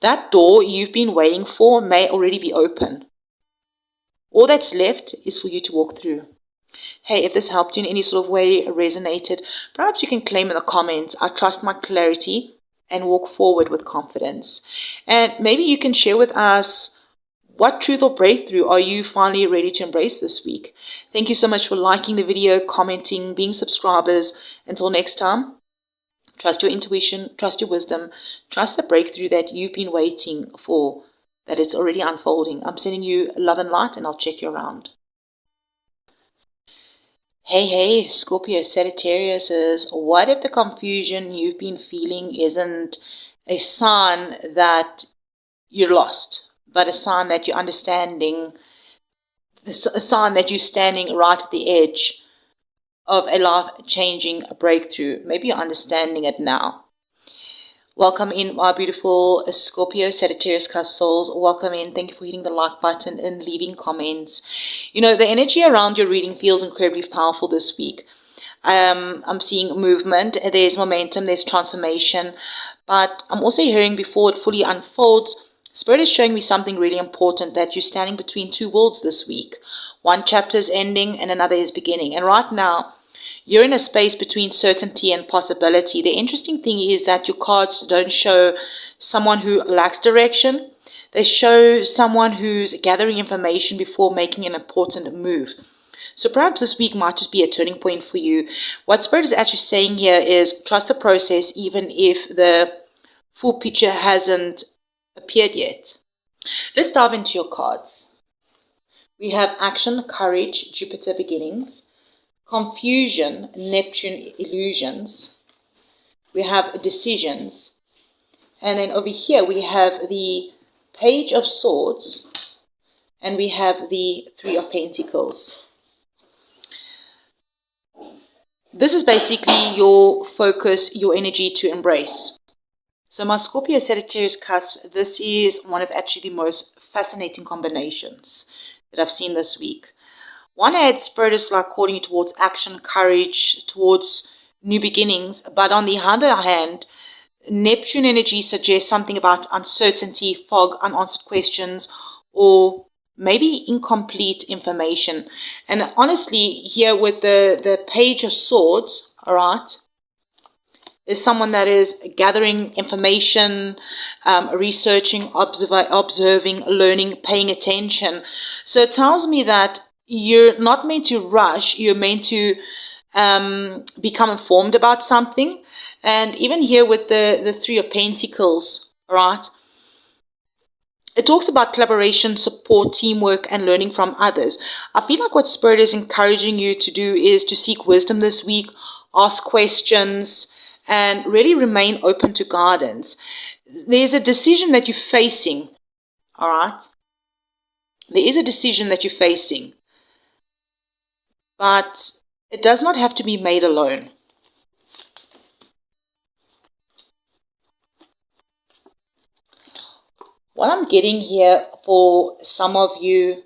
That door you've been waiting for may already be open. All that's left is for you to walk through. Hey, if this helped you in any sort of way, resonated, perhaps you can claim in the comments, I trust my clarity and walk forward with confidence. And maybe you can share with us, what truth or breakthrough are you finally ready to embrace this week? Thank you so much for liking the video, commenting, being subscribers. Until next time, trust your intuition, trust your wisdom, trust the breakthrough that you've been waiting for, that it's already unfolding. I'm sending you love and light, and I'll check you around. Hey, Scorpio, Sagittarius, what if the confusion you've been feeling isn't a sign that you're lost, but a sign that you're understanding, a sign that you're standing right at the edge of a life-changing breakthrough? Maybe you're understanding it now. Welcome in, my beautiful Scorpio, Sagittarius, Cusp souls. Welcome in. Thank you for hitting the like button and leaving comments. You know, the energy around your reading feels incredibly powerful this week. I'm seeing movement. There's momentum. There's transformation. But I'm also hearing, before it fully unfolds, Spirit is showing me something really important, that you're standing between two worlds this week. One chapter is ending and another is beginning. And right now, you're in a space between certainty and possibility. The interesting thing is that your cards don't show someone who lacks direction. They show someone who's gathering information before making an important move. So perhaps this week might just be a turning point for you. What Spirit is actually saying here is trust the process, even if the full picture hasn't appeared yet. Let's dive into your cards. We have action, courage, Jupiter beginnings. Confusion, Neptune illusions. We have decisions. And then over here we have the Page of Swords. And we have the Three of Pentacles. This is basically your focus, your energy to embrace. So my Scorpio, Sagittarius cusp, this is one of actually the most fascinating combinations that I've seen this week. One hand, Spirit is like calling you towards action, courage, towards new beginnings. But on the other hand, Neptune energy suggests something about uncertainty, fog, unanswered questions, or maybe incomplete information. And honestly, here with the Page of Swords, all right, is someone that is gathering information, researching, observing, learning, paying attention. So it tells me that you're not meant to rush. You're meant to become informed about something. And even here with the Three of Pentacles, right? It talks about collaboration, support, teamwork, and learning from others. I feel like what Spirit is encouraging you to do is to seek wisdom this week, ask questions, and really remain open to guidance. There's a decision that you're facing, all right? There is a decision that you're facing. But it does not have to be made alone. What I'm getting here for some of you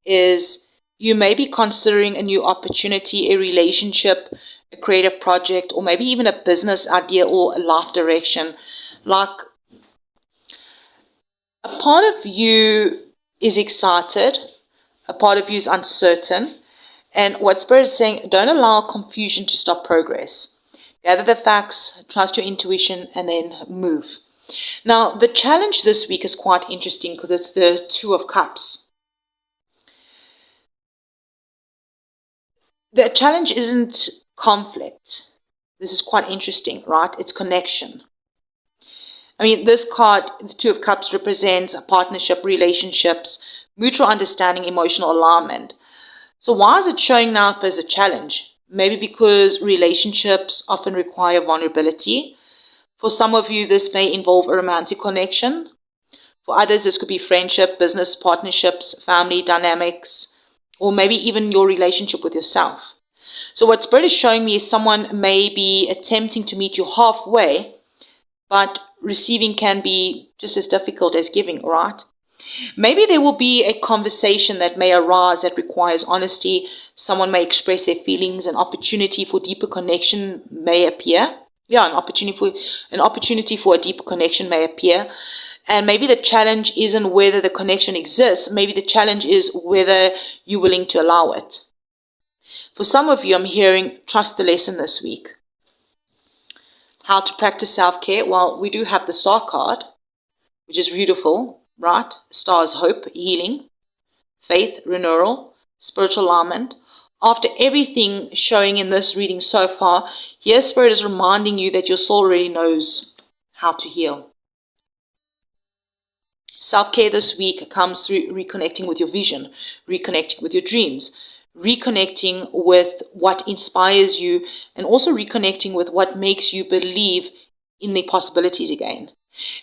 is you may be considering a new opportunity, a relationship, a creative project, or maybe even a business idea or a life direction. Like, a part of you is excited. A part of you is uncertain. And what Spirit is saying, don't allow confusion to stop progress. Gather the facts, trust your intuition, and then move. Now, the challenge this week is quite interesting because it's the Two of Cups. The challenge isn't conflict. This is quite interesting, right? It's connection. I mean, this card, the Two of Cups, represents a partnership, relationships, mutual understanding, emotional alignment. So why is it showing now up as a challenge? Maybe because relationships often require vulnerability. For some of you, this may involve a romantic connection. For others, this could be friendship, business partnerships, family dynamics, or maybe even your relationship with yourself. So what Spirit is showing me is someone may be attempting to meet you halfway, but receiving can be just as difficult as giving, right? Maybe there will be a conversation that may arise that requires honesty. Someone may express their feelings. An opportunity for deeper connection may appear. Yeah, an opportunity for a deeper connection may appear. And maybe the challenge isn't whether the connection exists. Maybe the challenge is whether you're willing to allow it. For some of you, I'm hearing trust the lesson this week. How to practice self-care? Well, we do have the Star card, which is beautiful, right? Stars, hope, healing, faith, renewal, spiritual alignment. After everything showing in this reading so far, here Spirit is reminding you that your soul already knows how to heal. Self-care this week comes through reconnecting with your vision, reconnecting with your dreams, reconnecting with what inspires you, and also reconnecting with what makes you believe in the possibilities again.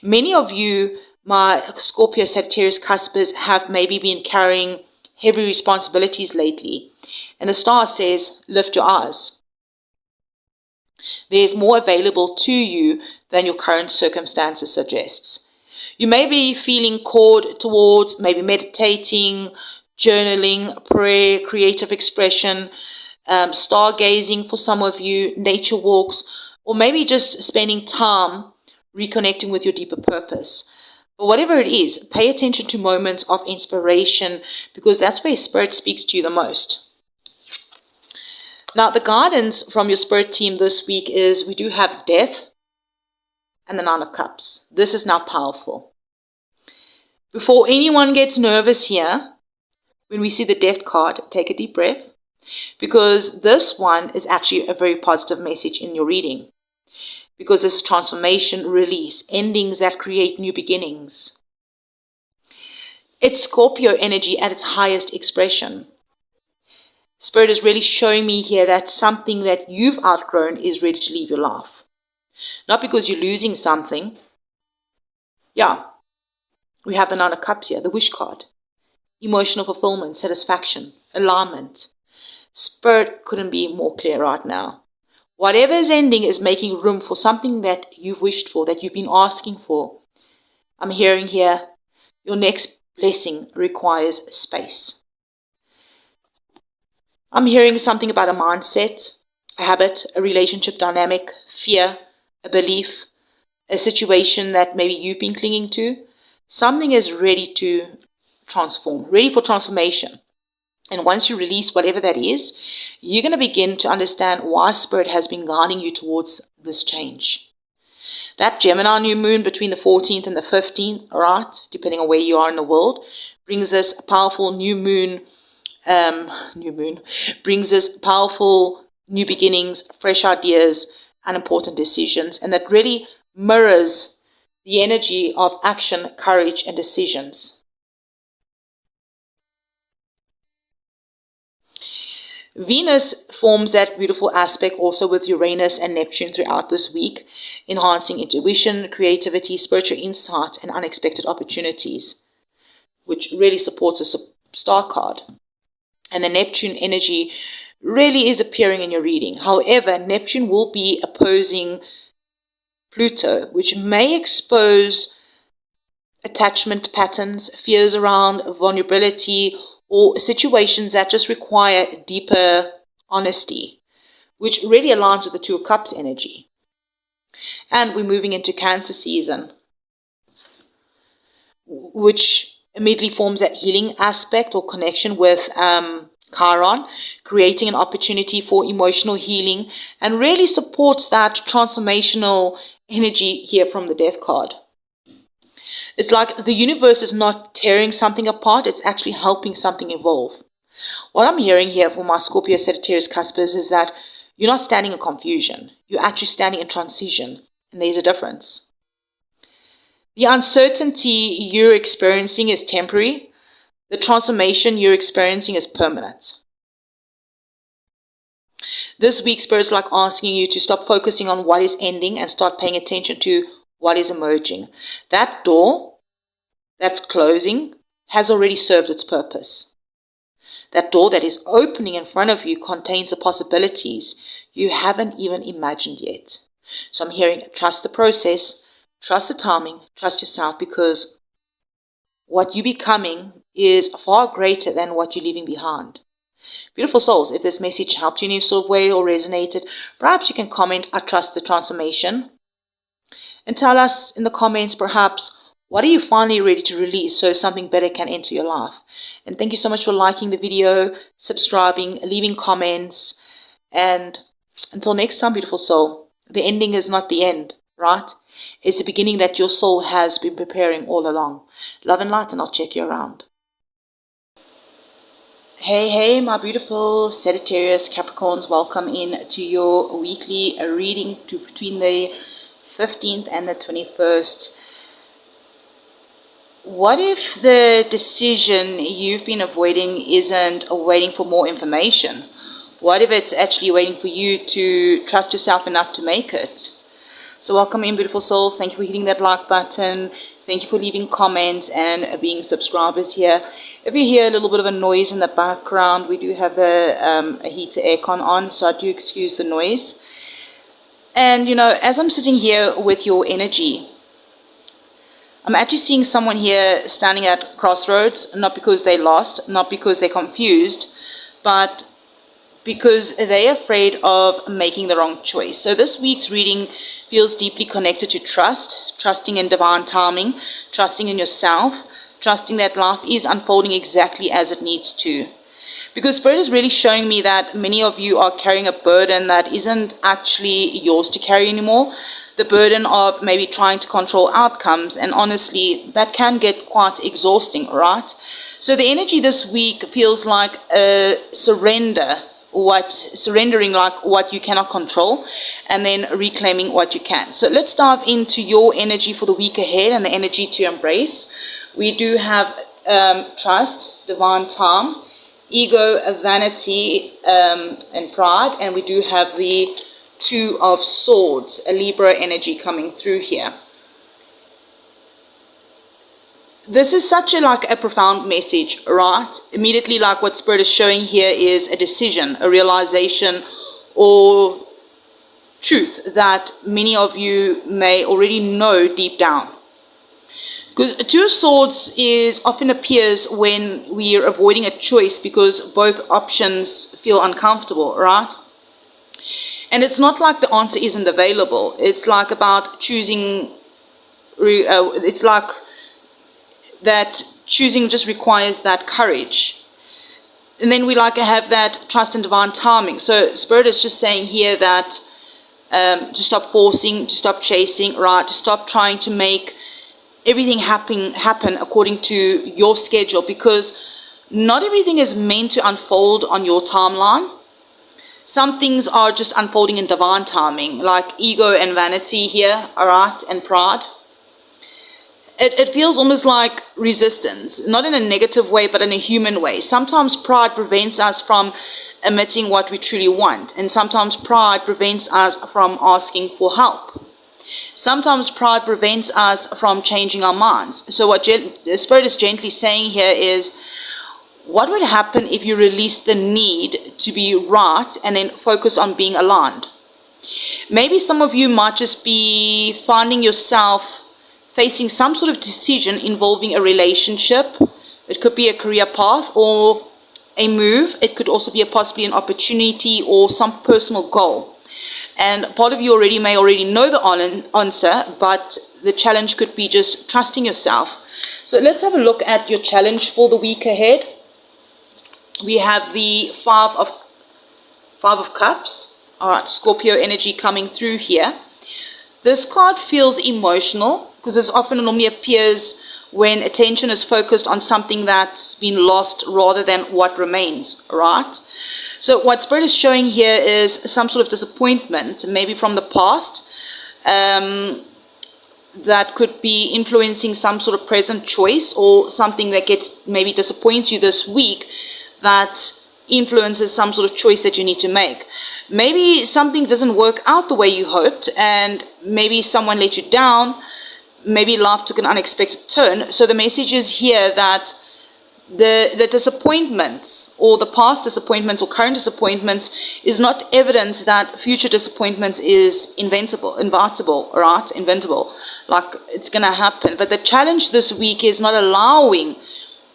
Many of you, my Scorpio, Sagittarius, Cuspers, have maybe been carrying heavy responsibilities lately. And the star says, lift your eyes. There's more available to you than your current circumstances suggests. You may be feeling called towards maybe meditating, journaling, prayer, creative expression, stargazing for some of you, nature walks, or maybe just spending time reconnecting with your deeper purpose. But whatever it is, pay attention to moments of inspiration, because that's where Spirit speaks to you the most. Now, the guidance from your Spirit team this week is we do have Death and the Nine of Cups. This is now powerful. Before anyone gets nervous here, when we see the Death card, take a deep breath, because this one is actually a very positive message in your reading. Because this is transformation, release, endings that create new beginnings. It's Scorpio energy at its highest expression. Spirit is really showing me here that something that you've outgrown is ready to leave your life. Not because you're losing something. Yeah, we have the Nine of Cups here, the Wish card. Emotional fulfillment, satisfaction, alignment. Spirit couldn't be more clear right now. Whatever is ending is making room for something that you've wished for, that you've been asking for. I'm hearing here, your next blessing requires space. I'm hearing something about a mindset, a habit, a relationship dynamic, fear, a belief, a situation that maybe you've been clinging to. Something is ready to transform, ready for transformation. And once you release whatever that is, you're going to begin to understand why Spirit has been guiding you towards this change. That Gemini new moon between the 14th and the 15th, right, depending on where you are in the world, brings us a powerful new moon, brings us powerful new beginnings, fresh ideas, and important decisions. And that really mirrors the energy of action, courage, and decisions. Venus forms that beautiful aspect also with Uranus and Neptune throughout this week, enhancing intuition, creativity, spiritual insight, and unexpected opportunities, which really supports a star card. And the Neptune energy really is appearing in your reading. However, Neptune will be opposing Pluto, which may expose attachment patterns, fears around vulnerability, or situations that just require deeper honesty, which really aligns with the Two of Cups energy. And we're moving into Cancer season, which immediately forms that healing aspect or connection with Chiron, creating an opportunity for emotional healing, and really supports that transformational energy here from the Death card. It's like the universe is not tearing something apart, it's actually helping something evolve. What I'm hearing here for my Scorpio, Sagittarius, Cuspers is that you're not standing in confusion. You're actually standing in transition, and there's a difference. The uncertainty you're experiencing is temporary. The transformation you're experiencing is permanent. This week, Spirit's like asking you to stop focusing on what is ending and start paying attention to what is emerging. That door that's closing has already served its purpose. That door that is opening in front of you contains the possibilities you haven't even imagined yet. So I'm hearing, trust the process, trust the timing, trust yourself, because what you're becoming is far greater than what you're leaving behind. Beautiful souls, if this message helped you in any sort of way or resonated, perhaps you can comment, I trust the transformation. And tell us in the comments, perhaps, what are you finally ready to release so something better can enter your life? And thank you so much for liking the video, subscribing, leaving comments. And until next time, beautiful soul, the ending is not the end, right? It's the beginning that your soul has been preparing all along. Love and light, and I'll check you around. Hey, my beautiful Sagittarius, Capricorns, welcome in to your weekly reading between the 15th and the 21st. What if the decision you've been avoiding isn't waiting for more information? What if it's actually waiting for you to trust yourself enough to make it? So welcome in, beautiful souls. Thank you for hitting that like button. Thank you for leaving comments and being subscribers here. If you hear a little bit of a noise in the background, we do have the heater aircon on, so I do excuse the noise. And you know, as I'm sitting here with your energy, I'm actually seeing someone here standing at crossroads, not because they lost, not because they're confused, but because they're afraid of making the wrong choice. So this week's reading feels deeply connected to trust, trusting in divine timing, trusting in yourself, trusting that life is unfolding exactly as it needs to. Because Spirit is really showing me that many of you are carrying a burden that isn't actually yours to carry anymore. The burden of maybe trying to control outcomes, and honestly, that can get quite exhausting, right? So the energy this week feels like a surrendering like what you cannot control, and then reclaiming what you can. So let's dive into your energy for the week ahead and the energy to embrace. We do have trust, divine time, ego, vanity, and pride, and we do have the Two of Swords, a Libra energy coming through here. This is such a profound message, right? Immediately, like what Spirit is showing here is a decision, a realization, or truth that many of you may already know deep down. Because Two of Swords often appears when we are avoiding a choice because both options feel uncomfortable, right? And it's not like the answer isn't available. It's like about choosing, it's like that choosing just requires that courage. And then we have that trust and divine timing. So Spirit is just saying here that to stop forcing, to stop chasing, right? To stop trying to make everything happen according to your schedule, because not everything is meant to unfold on your timeline. Some things are just unfolding in divine timing, like ego and vanity here, all right, and pride. It feels almost like resistance, not in a negative way, but in a human way. Sometimes pride prevents us from admitting what we truly want, and sometimes pride prevents us from asking for help. Sometimes pride prevents us from changing our minds. So what the Spirit is gently saying here is, what would happen if you release the need to be right and then focus on being aligned? Maybe some of you might just be finding yourself facing some sort of decision involving a relationship. It could be a career path or a move. It could also be possibly an opportunity or some personal goal. And part of you may already know the answer, but the challenge could be just trusting yourself. So let's have a look at your challenge for the week ahead. We have the Five of Cups. All right, Scorpio energy coming through here. This card feels emotional because it normally appears when attention is focused on something that's been lost rather than what remains, right? So what Spirit is showing here is some sort of disappointment, maybe from the past, that could be influencing some sort of present choice, or something that maybe disappoints you this week that influences some sort of choice that you need to make. Maybe something doesn't work out the way you hoped, and maybe someone let you down. Maybe life took an unexpected turn. So the message is here that the disappointments or the past disappointments or current disappointments is not evidence that future disappointments is inventable, like it's gonna happen. But the challenge this week is not allowing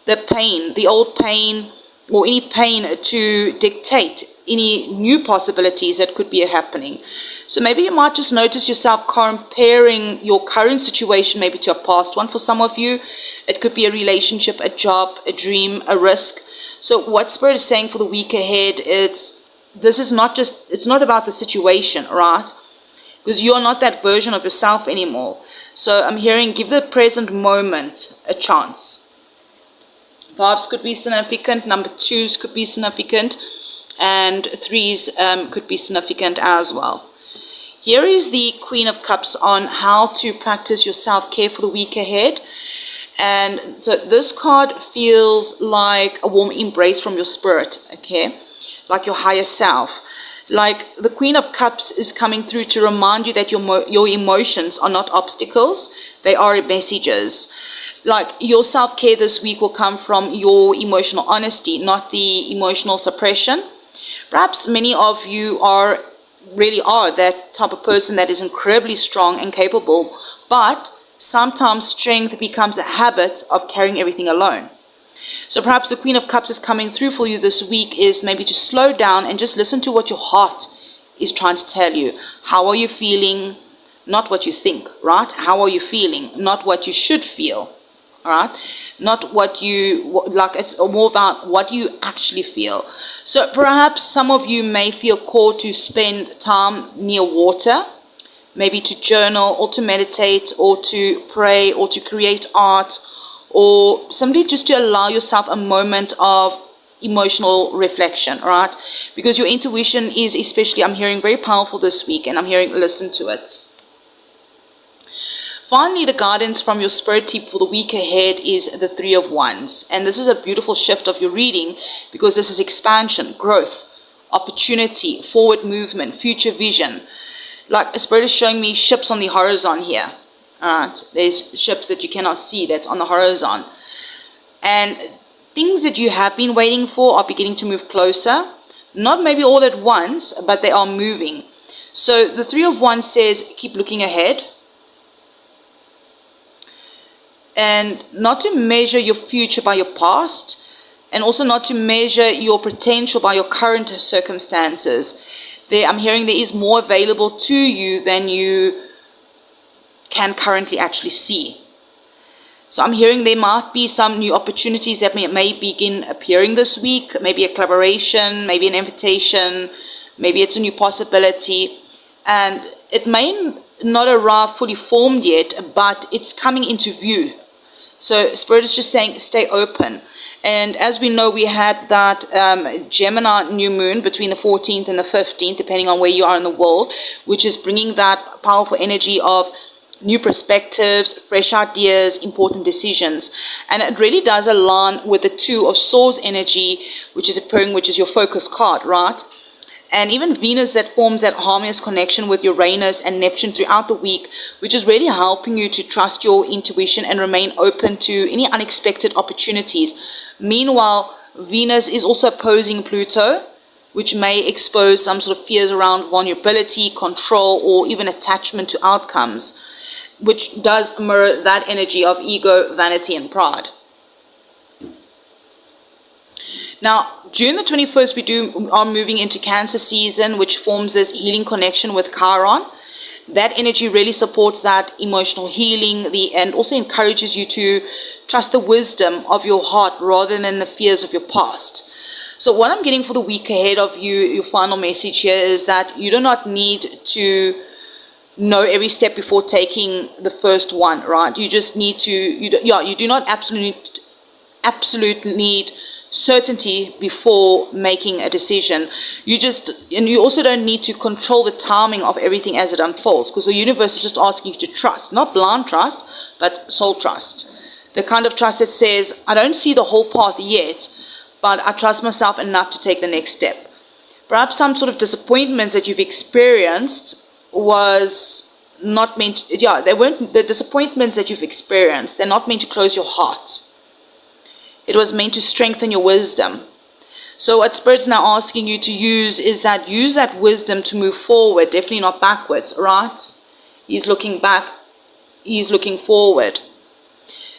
the pain, the old pain or any pain to dictate any new possibilities that could be happening. So maybe you might just notice yourself comparing your current situation maybe to a past one. For some of you, it could be a relationship, a job, a dream, a risk. So what Spirit is saying for the week ahead, it's not about the situation, right? Because you're not that version of yourself anymore. So I'm hearing, give the present moment a chance. 5s could be significant, number 2s could be significant, and 3s could be significant as well. Here is the Queen of Cups on how to practice your self-care for the week ahead. And so this card feels like a warm embrace from your spirit, okay? Like your higher self. Like the Queen of Cups is coming through to remind you that your emotions are not obstacles, they are messages. Like your self-care this week will come from your emotional honesty, not the emotional suppression. Perhaps many of you really are that type of person that is incredibly strong and capable, but sometimes strength becomes a habit of carrying everything alone. So perhaps the Queen of Cups is coming through for you this week is maybe to slow down and just listen to what your heart is trying to tell you. How are you feeling? Not what you think, right? How are you feeling? Not what you should feel, all right? Not what you like. It's more about what you actually feel. So perhaps some of you may feel called to spend time near water, maybe to journal or to meditate or to pray or to create art, or simply just to allow yourself a moment of emotional reflection, right? Because your intuition is especially, I'm hearing, very powerful this week, and I'm hearing listen to it. Finally, the guidance from your spirit team for the week ahead is the 3 of Wands. And this is a beautiful shift of your reading because this is expansion, growth, opportunity, forward movement, future vision. Like a spirit is showing me ships on the horizon here. Alright, there's ships that you cannot see that's on the horizon. And things that you have been waiting for are beginning to move closer. Not maybe all at once, but they are moving. So the 3 of Wands says, keep looking ahead. And not to measure your future by your past, and also not to measure your potential by your current circumstances. I'm hearing there is more available to you than you can currently actually see. So I'm hearing there might be some new opportunities that may begin appearing this week, maybe a collaboration, maybe an invitation, maybe it's a new possibility, and it may not arrive fully formed yet, but it's coming into view. So Spirit is just saying, stay open. And as we know, we had that Gemini new moon between the 14th and the 15th, depending on where you are in the world, which is bringing that powerful energy of new perspectives, fresh ideas, important decisions. And it really does align with the 2 of Swords energy, which is appearing, which is your focus card, right? And even Venus that forms that harmonious connection with Uranus and Neptune throughout the week, which is really helping you to trust your intuition and remain open to any unexpected opportunities. Meanwhile, Venus is also opposing Pluto, which may expose some sort of fears around vulnerability, control, or even attachment to outcomes, which does mirror that energy of ego, vanity, and pride. Now, June the 21st, we are moving into Cancer season, which forms this healing connection with Chiron. That energy really supports that emotional healing and also encourages you to trust the wisdom of your heart rather than the fears of your past. So what I'm getting for the week ahead of you, your final message here is that you do not need to know every step before taking the first one, right? You just need to, you do not absolutely need certainty before making a decision. And you also don't need to control the timing of everything as it unfolds, because the universe is just asking you to trust, not blind trust, but soul trust. The kind of trust that says, I don't see the whole path yet, but I trust myself enough to take the next step. Perhaps some sort of disappointments that you've experienced was not meant to, they weren't the disappointments that you've experienced. They're not meant to close your heart. It was meant to strengthen your wisdom. So what Spirit's now asking you to use is that use that wisdom to move forward, definitely not backwards, right? He's looking back, he's looking forward.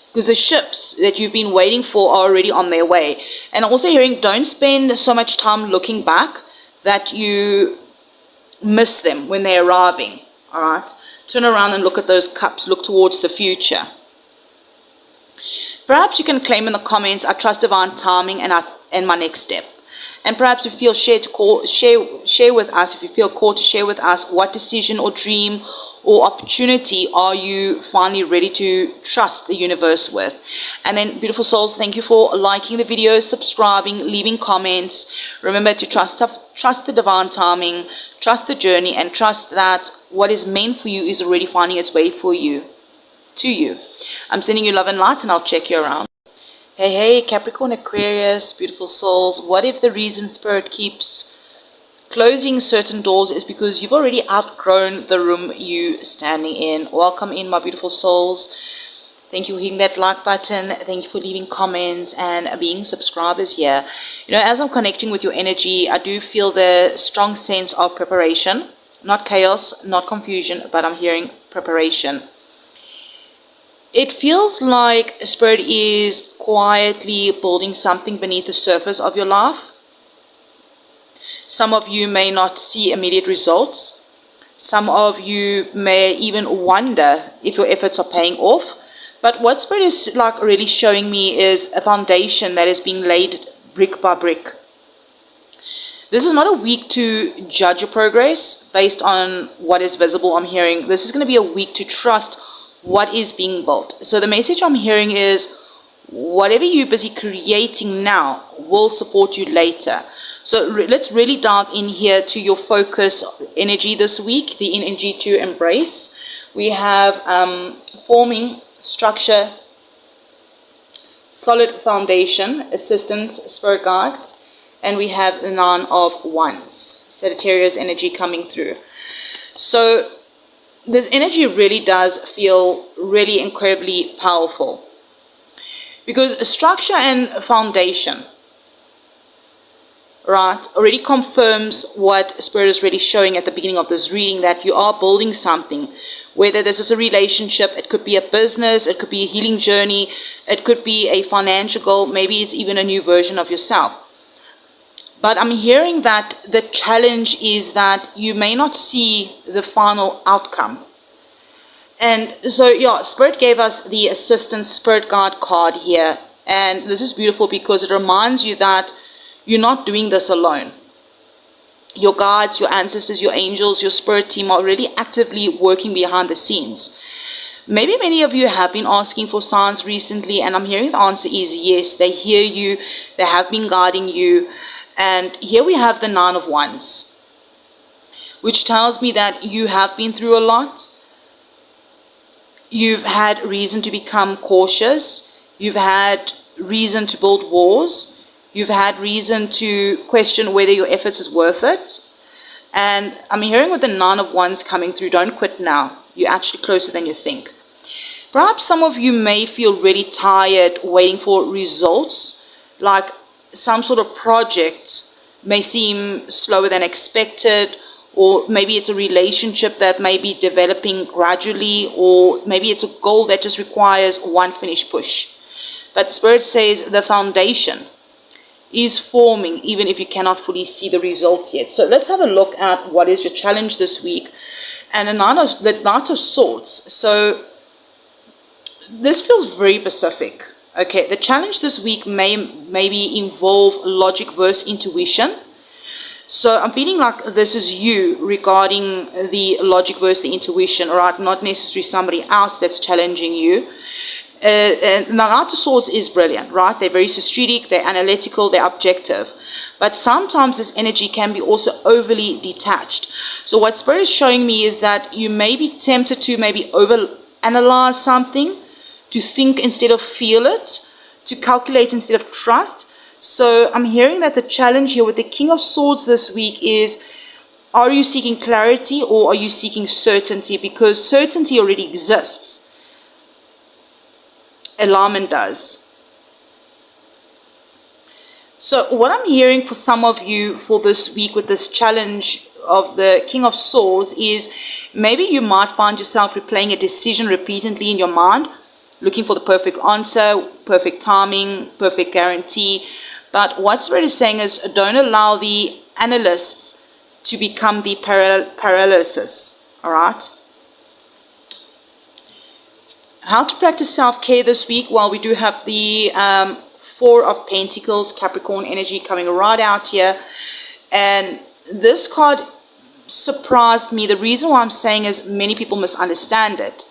Because the ships that you've been waiting for are already on their way. And I'm also hearing, don't spend so much time looking back that you miss them when they're arriving, all right? Turn around and look at those cups, look towards the future. Perhaps you can claim in the comments, I trust divine timing and my next step. And perhaps if you feel share with us, if you feel called to share with us, what decision or dream or opportunity are you finally ready to trust the universe with? And then, beautiful souls, thank you for liking the video, subscribing, leaving comments. Remember to trust the divine timing, trust the journey, and trust that what is meant for you is already finding its way for you, to you. I'm sending you love and light, and I'll check you around. Hey, Capricorn, Aquarius, beautiful souls. What if the reason Spirit keeps closing certain doors is because you've already outgrown the room you standing in? Welcome in, my beautiful souls. Thank you for hitting that like button. Thank you for leaving comments and being subscribers here. You know, as I'm connecting with your energy, I do feel the strong sense of preparation. Not chaos, not confusion, but I'm hearing preparation. It feels like Spirit is quietly building something beneath the surface of your life. Some of you may not see immediate results. Some of you may even wonder if your efforts are paying off. But what Spirit is like really showing me is a foundation that is being laid brick by brick. This is not a week to judge your progress based on what is visible. I'm hearing this is going to be a week to trust what is being built. So the message I'm hearing is whatever you're busy creating now will support you later. So let's really dive in here to your focus energy this week, the energy to embrace. We have forming, structure, solid foundation, assistance, spirit guides, and we have the Nine of Wands, Sagittarius energy coming through. So this energy really does feel really incredibly powerful, because structure and foundation, right, already confirms what Spirit is really showing at the beginning of this reading, that you are building something. Whether this is a relationship, it could be a business, it could be a healing journey, it could be a financial goal, maybe it's even a new version of yourself. But I'm hearing that the challenge is that you may not see the final outcome. And so, yeah, Spirit gave us the Assistant Spirit Guide card here. And this is beautiful because it reminds you that you're not doing this alone. Your guides, your ancestors, your angels, your spirit team are really actively working behind the scenes. Maybe many of you have been asking for signs recently, and I'm hearing the answer is yes. They hear you, they have been guiding you. And here we have the Nine of Wands, which tells me that you have been through a lot. You've had reason to become cautious. You've had reason to build wars. You've had reason to question whether your efforts is worth it. And I'm hearing with the Nine of Wands coming through, don't quit now. You're actually closer than you think. Perhaps some of you may feel really tired waiting for results, like some sort of project may seem slower than expected, or maybe it's a relationship that may be developing gradually, or maybe it's a goal that just requires one finished push. But Spirit says the foundation is forming, even if you cannot fully see the results yet. So let's have a look at what is your challenge this week. And the Knight of Swords. So this feels very specific. Okay, the challenge this week maybe involve logic versus intuition. So I'm feeling like this is you regarding the logic versus the intuition, all right? Not necessarily somebody else that's challenging you. And the Knight of Swords is brilliant, right? They're very strategic, they're analytical, they're objective. But sometimes this energy can be also overly detached. So what Spirit is showing me is that you may be tempted to maybe overanalyze something, to think instead of feel it, to calculate instead of trust. So I'm hearing that the challenge here with the King of Swords this week is, are you seeking clarity or are you seeking certainty? Because certainty already exists. Alignment does. So what I'm hearing for some of you for this week with this challenge of the King of Swords is maybe you might find yourself replaying a decision repeatedly in your mind, looking for the perfect answer, perfect timing, perfect guarantee. But what Spirit is saying is don't allow the analysts to become the paralysis. All right? How to practice self-care this week? Well, we do have the Four of Pentacles, Capricorn energy coming right out here. And this card surprised me. The reason why I'm saying is many people misunderstand it.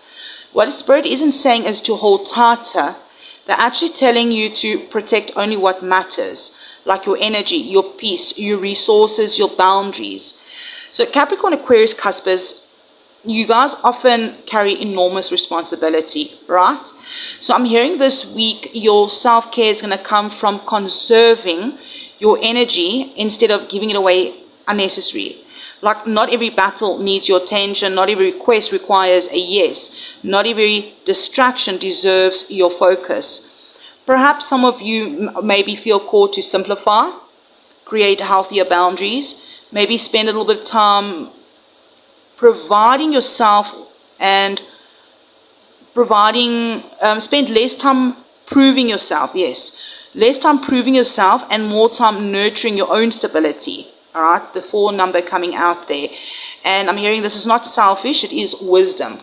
What Spirit isn't saying is to hold tighter. They're actually telling you to protect only what matters, like your energy, your peace, your resources, your boundaries. So Capricorn, Aquarius, Cusp is, you guys often carry enormous responsibility, right? So I'm hearing this week your self-care is going to come from conserving your energy instead of giving it away unnecessary. Like, not every battle needs your attention. Not every request requires a yes. Not every distraction deserves your focus. Perhaps some of you maybe feel called to simplify, create healthier boundaries, maybe spend a little bit of time providing yourself and spend less time proving yourself. Yes, less time proving yourself and more time nurturing your own stability. All right, the 4 number coming out there. And I'm hearing this is not selfish, it is wisdom.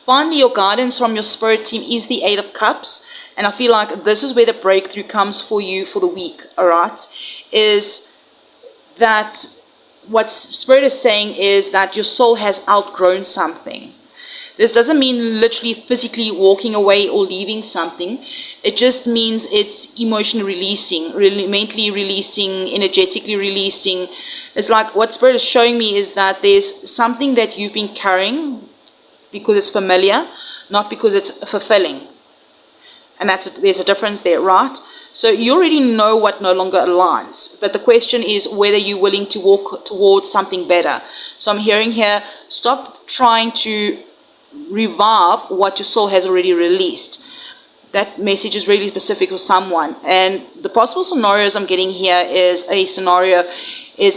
Finally, your guidance from your spirit team is the 8 of Cups. And I feel like this is where the breakthrough comes for you for the week. All right, is that what Spirit is saying is that your soul has outgrown something. This doesn't mean literally physically walking away or leaving something. It just means it's emotionally releasing, mentally releasing, energetically releasing. It's like what Spirit is showing me is that there's something that you've been carrying because it's familiar, not because it's fulfilling. And there's a difference there, right? So you already know what no longer aligns. But the question is whether you're willing to walk towards something better. So I'm hearing here, stop trying to revive what your soul has already released. That message is really specific for someone. And the possible scenarios I'm getting here is a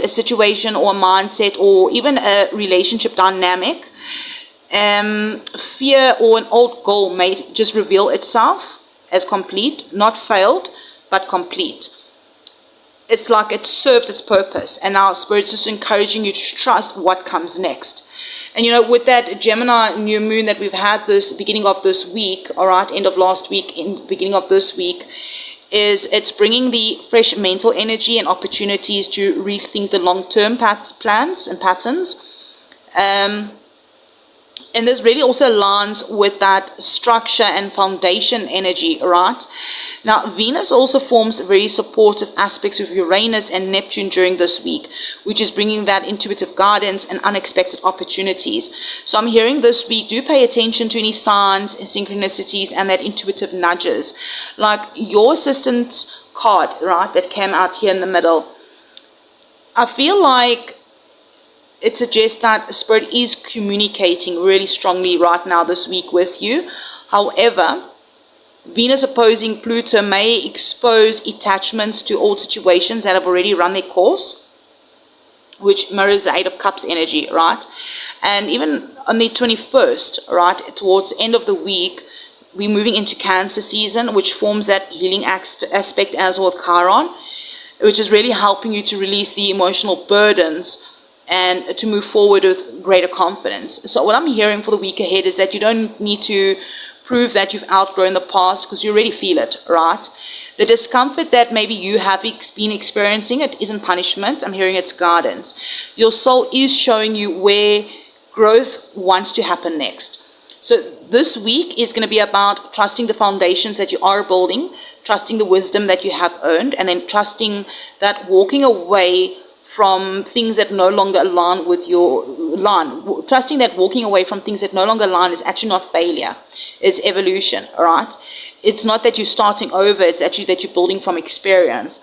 situation or a mindset or even a relationship dynamic. Fear or an old goal may just reveal itself as complete, not failed, but complete. It's like it served its purpose, and now Spirit's just encouraging you to trust what comes next. And you know, with that Gemini new moon that we've had this beginning of this week, all right, end of last week, in beginning of this week, it's bringing the fresh mental energy and opportunities to rethink the long-term plans and patterns. And this really also aligns with that structure and foundation energy, right? Now, Venus also forms very supportive aspects of Uranus and Neptune during this week, which is bringing that intuitive guidance and unexpected opportunities. So I'm hearing this week, do pay attention to any signs, synchronicities, and that intuitive nudges. Like your assistance card, right, that came out here in the middle. I feel like it suggests that Spirit is communicating really strongly right now this week with you. However, Venus opposing Pluto may expose attachments to old situations that have already run their course, which mirrors the 8 of Cups energy, right? And even on the 21st, right, towards the end of the week, we're moving into Cancer season, which forms that healing aspect as well with Chiron, which is really helping you to release the emotional burdens and to move forward with greater confidence. So what I'm hearing for the week ahead is that you don't need to prove that you've outgrown the past because you already feel it, right? The discomfort that maybe you have been experiencing, it isn't punishment. I'm hearing it's guidance. Your soul is showing you where growth wants to happen next. So this week is going to be about trusting the foundations that you are building, trusting the wisdom that you have earned, and then trusting that walking away from things that no longer align with your line. Trusting that walking away from things that no longer align is actually not failure. It's evolution, all right? It's not that you're starting over. It's actually that you're building from experience.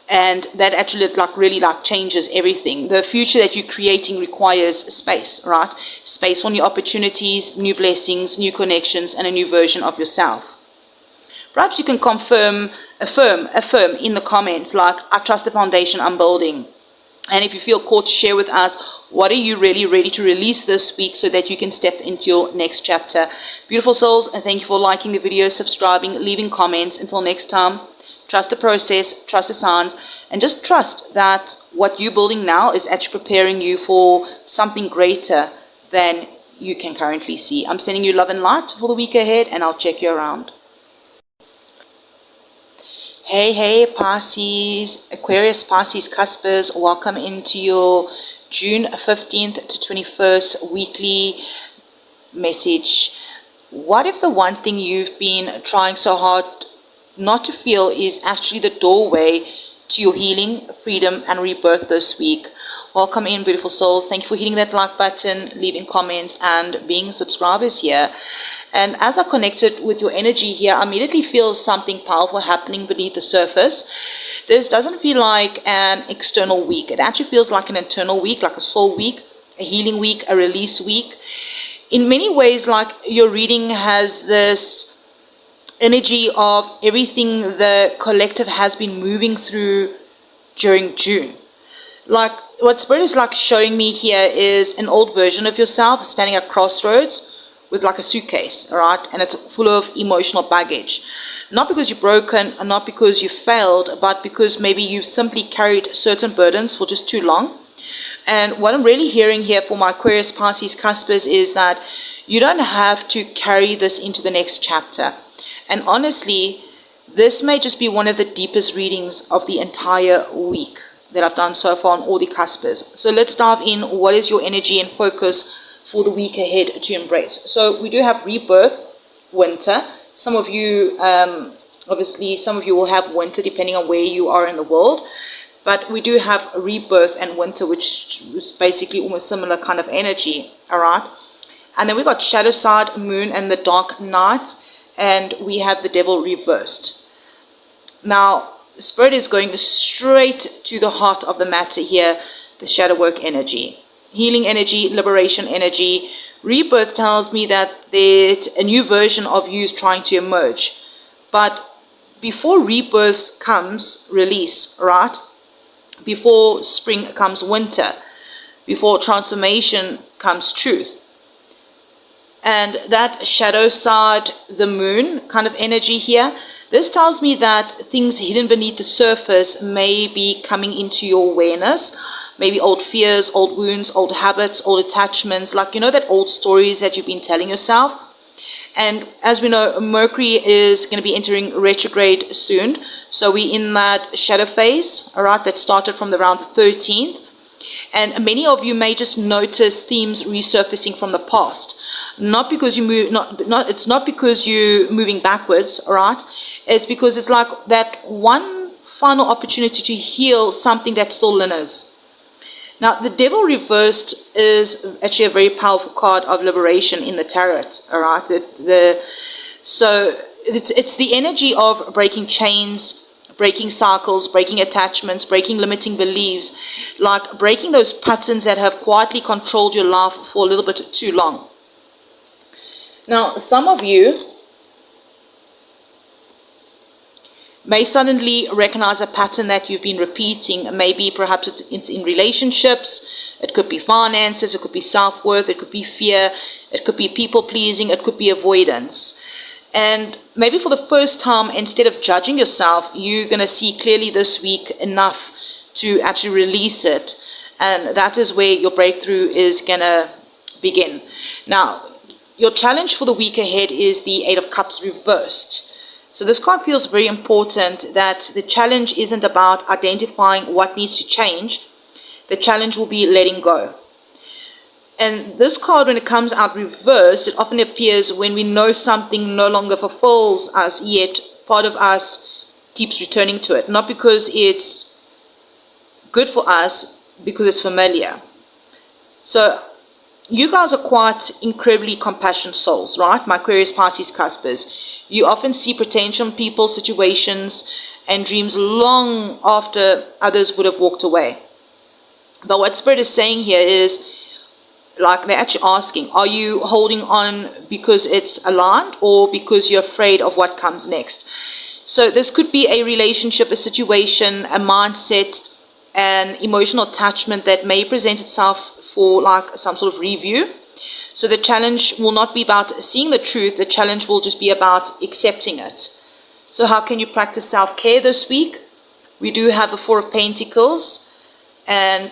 And that actually really changes everything. The future that you're creating requires space, right? Space for new opportunities, new blessings, new connections, and a new version of yourself. Perhaps you can confirm affirm in the comments, like, I trust the foundation I'm building. And if you feel called to share with us, what are you really ready to release this week so that you can step into your next chapter? Beautiful souls, and thank you for liking the video, subscribing, leaving comments. Until next time, trust the process, trust the signs, and just trust that what you're building now is actually preparing you for something greater than you can currently see. I'm sending you love and light for the week ahead, and I'll check you around. Hey Pisces, Aquarius, Pisces, Cuspers, welcome into your June 15th to 21st weekly message. What if the one thing you've been trying so hard not to feel is actually the doorway to your healing, freedom, and rebirth this week? Welcome in, beautiful souls. Thank you for hitting that like button, leaving comments, and being subscribers here. And as I connected with your energy here, I immediately feel something powerful happening beneath the surface. This doesn't feel like an external week. It actually feels like an internal week, like a soul week, a healing week, a release week. In many ways, like, your reading has this energy of everything the collective has been moving through during June. Like, what Spirit is like showing me here is an old version of yourself standing at crossroads with like a suitcase, all right, and it's full of emotional baggage. Not because you're broken, and not because you failed, but because maybe you've simply carried certain burdens for just too long. And what I'm really hearing here for my Aquarius, Pisces, Cuspers is that you don't have to carry this into the next chapter. And honestly, this may just be one of the deepest readings of the entire week that I've done so far on all the Cuspers. So let's dive in. What is your energy and focus for the week ahead to embrace? So we do have rebirth, winter. Some of you, obviously, some of you will have winter depending on where you are in the world. But we do have rebirth and winter, which is basically almost similar kind of energy, all right? And then we got shadow side, moon, and the dark night. And we have the devil reversed. Now, Spirit is going straight to the heart of the matter here, the shadow work energy. Healing energy, liberation energy. Rebirth tells me that there's a new version of you is trying to emerge. But before rebirth comes release, right? Before spring comes winter. Before transformation comes truth. And that shadow side, the moon kind of energy here, this tells me that things hidden beneath the surface may be coming into your awareness. Maybe old fears, old wounds, old habits, old attachments, like, you know, that old stories that you've been telling yourself. And as we know, Mercury is going to be entering retrograde soon. So we're in that shadow phase, all right, that started from around the 13th. And many of you may just notice themes resurfacing from the past. Not because you move, it's not because you're moving backwards, all right? It's because it's like that one final opportunity to heal something that still lingers. Now, the devil reversed is actually a very powerful card of liberation in the tarot, all right? So it's the energy of breaking chains, breaking cycles, breaking attachments, breaking limiting beliefs, like breaking those patterns that have quietly controlled your life for a little bit too long. Now, some of you may suddenly recognize a pattern that you've been repeating. Maybe perhaps it's in relationships. It could be finances. It could be self-worth. It could be fear. It could be people-pleasing. It could be avoidance. And maybe for the first time, instead of judging yourself, you're going to see clearly this week enough to actually release it. And that is where your breakthrough is going to begin. Now, your challenge for the week ahead is the Eight of Cups reversed. So this card feels very important, that the challenge isn't about identifying what needs to change. The challenge will be letting go. And this card, when it comes out reversed, it often appears when we know something no longer fulfills us, yet part of us keeps returning to it. Not because it's good for us, because it's familiar. So you guys are quite incredibly compassionate souls, right? My Aquarius, Pisces, Cuspers. You often see potential in people, situations, and dreams long after others would have walked away. But what Spirit is saying here is, like, they're actually asking, are you holding on because it's aligned or because you're afraid of what comes next? So this could be a relationship, a situation, a mindset, an emotional attachment that may present itself for like some sort of review. So the challenge will not be about seeing the truth. The challenge will just be about accepting it. So how can you practice self-care this week? We do have the Four of Pentacles, and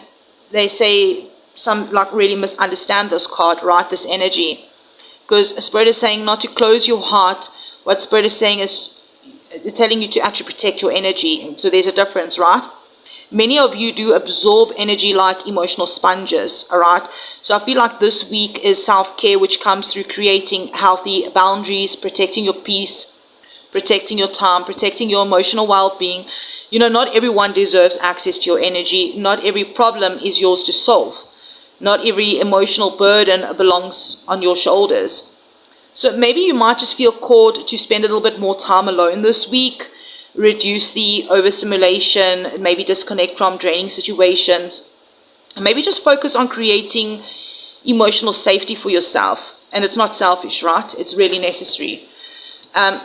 they say some like really misunderstand this card, right? This energy. Because Spirit is saying not to close your heart. What Spirit is saying is telling you to actually protect your energy. So there's a difference, right? Many of you do absorb energy like emotional sponges, all right? So I feel like this week is self-care, which comes through creating healthy boundaries, protecting your peace, protecting your time, protecting your emotional well-being. You know, not everyone deserves access to your energy. Not every problem is yours to solve. Not every emotional burden belongs on your shoulders. So maybe you might just feel called to spend a little bit more time alone this week, reduce the overstimulation, maybe disconnect from draining situations, and maybe just focus on creating emotional safety for yourself. And it's not selfish, right? It's really necessary.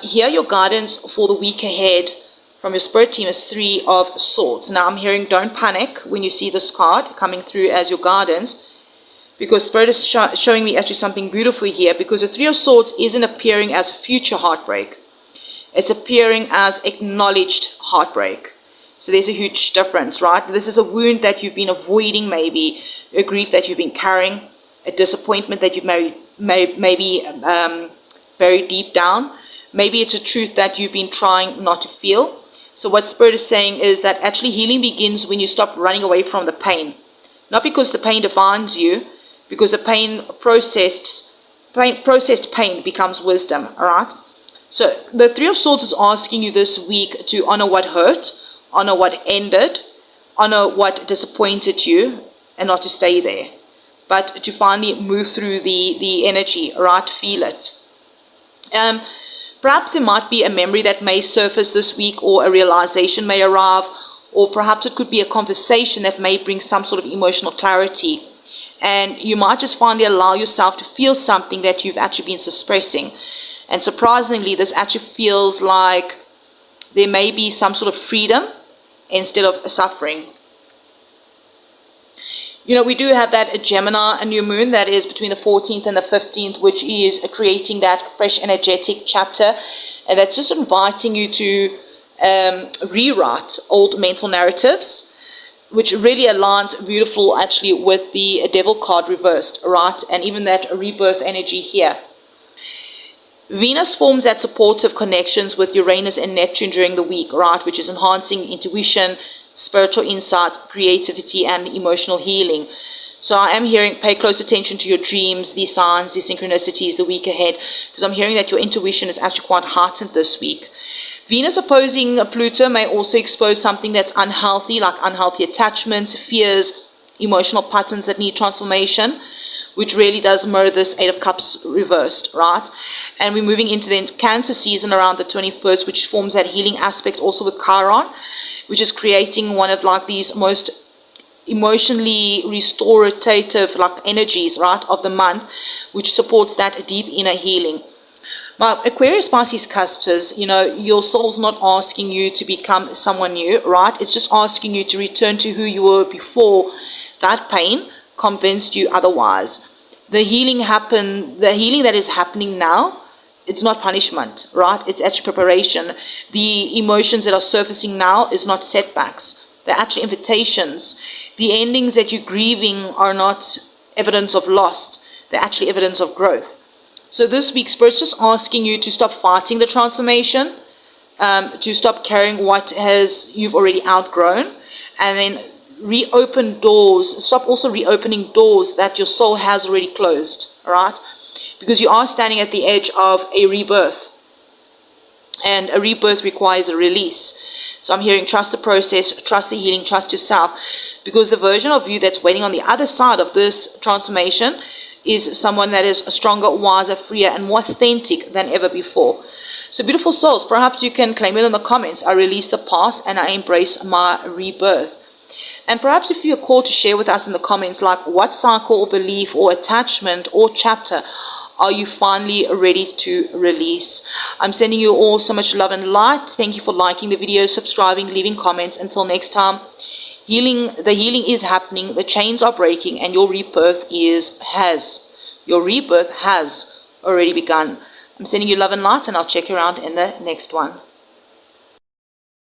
Here, your guidance for the week ahead from your Spirit team is Three of Swords. Now, I'm hearing don't panic when you see this card coming through as your guidance, because Spirit is showing me actually something beautiful here, because the Three of Swords isn't appearing as future heartbreak. It's appearing as acknowledged heartbreak. So there's a huge difference, right? This is a wound that you've been avoiding, maybe a grief that you've been carrying, a disappointment that you've maybe buried deep down. Maybe it's a truth that you've been trying not to feel. So what Spirit is saying is that actually healing begins when you stop running away from the pain. Not because the pain defines you, because the processed pain becomes wisdom, all right? So the Three of Swords is asking you this week to honor what hurt, honor what ended, honor what disappointed you, and not to stay there, but to finally move through the energy, right? Feel it. Perhaps there might be a memory that may surface this week, or a realization may arrive, or perhaps it could be a conversation that may bring some sort of emotional clarity. And you might just finally allow yourself to feel something that you've actually been suppressing. And surprisingly, this actually feels like there may be some sort of freedom instead of suffering. You know, we do have that Gemini, a new moon that is between the 14th and the 15th, which is creating that fresh energetic chapter. And that's just inviting you to rewrite old mental narratives, which really aligns beautiful actually with the Devil card reversed, right? And even that rebirth energy here. Venus forms that supportive connections with Uranus and Neptune during the week, right? Which is enhancing intuition, spiritual insights, creativity, and emotional healing. So I am hearing, pay close attention to your dreams, the signs, the synchronicities the week ahead, because I'm hearing that your intuition is actually quite heightened this week. Venus opposing Pluto may also expose something that's unhealthy, like unhealthy attachments, fears, emotional patterns that need transformation, which really does mirror this Eight of Cups reversed, right? And we're moving into the Cancer season around the 21st, which forms that healing aspect also with Chiron, which is creating one of like these most emotionally restorative like energies, right, of the month, which supports that deep inner healing. Now, Aquarius, Pisces, Cuspers, you know, your soul's not asking you to become someone new, right? It's just asking you to return to who you were before that pain convinced you otherwise. The healing that is happening now, it's not punishment, right? It's actually preparation. The emotions that are surfacing now is not setbacks. They're actually invitations. The endings that you're grieving are not evidence of loss. They're actually evidence of growth. So this week, Spirit's just asking you to stop fighting the transformation, to stop carrying what you've already outgrown, and then reopen doors. Stop also reopening doors that your soul has already closed, all right? Because you are standing at the edge of a rebirth, and a rebirth requires a release. So I'm hearing trust the process, trust the healing, trust yourself, because the version of you that's waiting on the other side of this transformation is someone that is stronger, wiser, freer, and more authentic than ever before. So beautiful souls, perhaps you can claim it in the comments. I release the past and I embrace my rebirth. And perhaps if you're called to share with us in the comments, like what cycle or belief or attachment or chapter Are you finally ready to release? I'm sending you all so much love and light. Thank you for liking the video, subscribing, leaving comments. Until next time, the healing is happening, the chains are breaking, and your rebirth has already begun. I'm sending you love and light, and I'll check you around in the next one.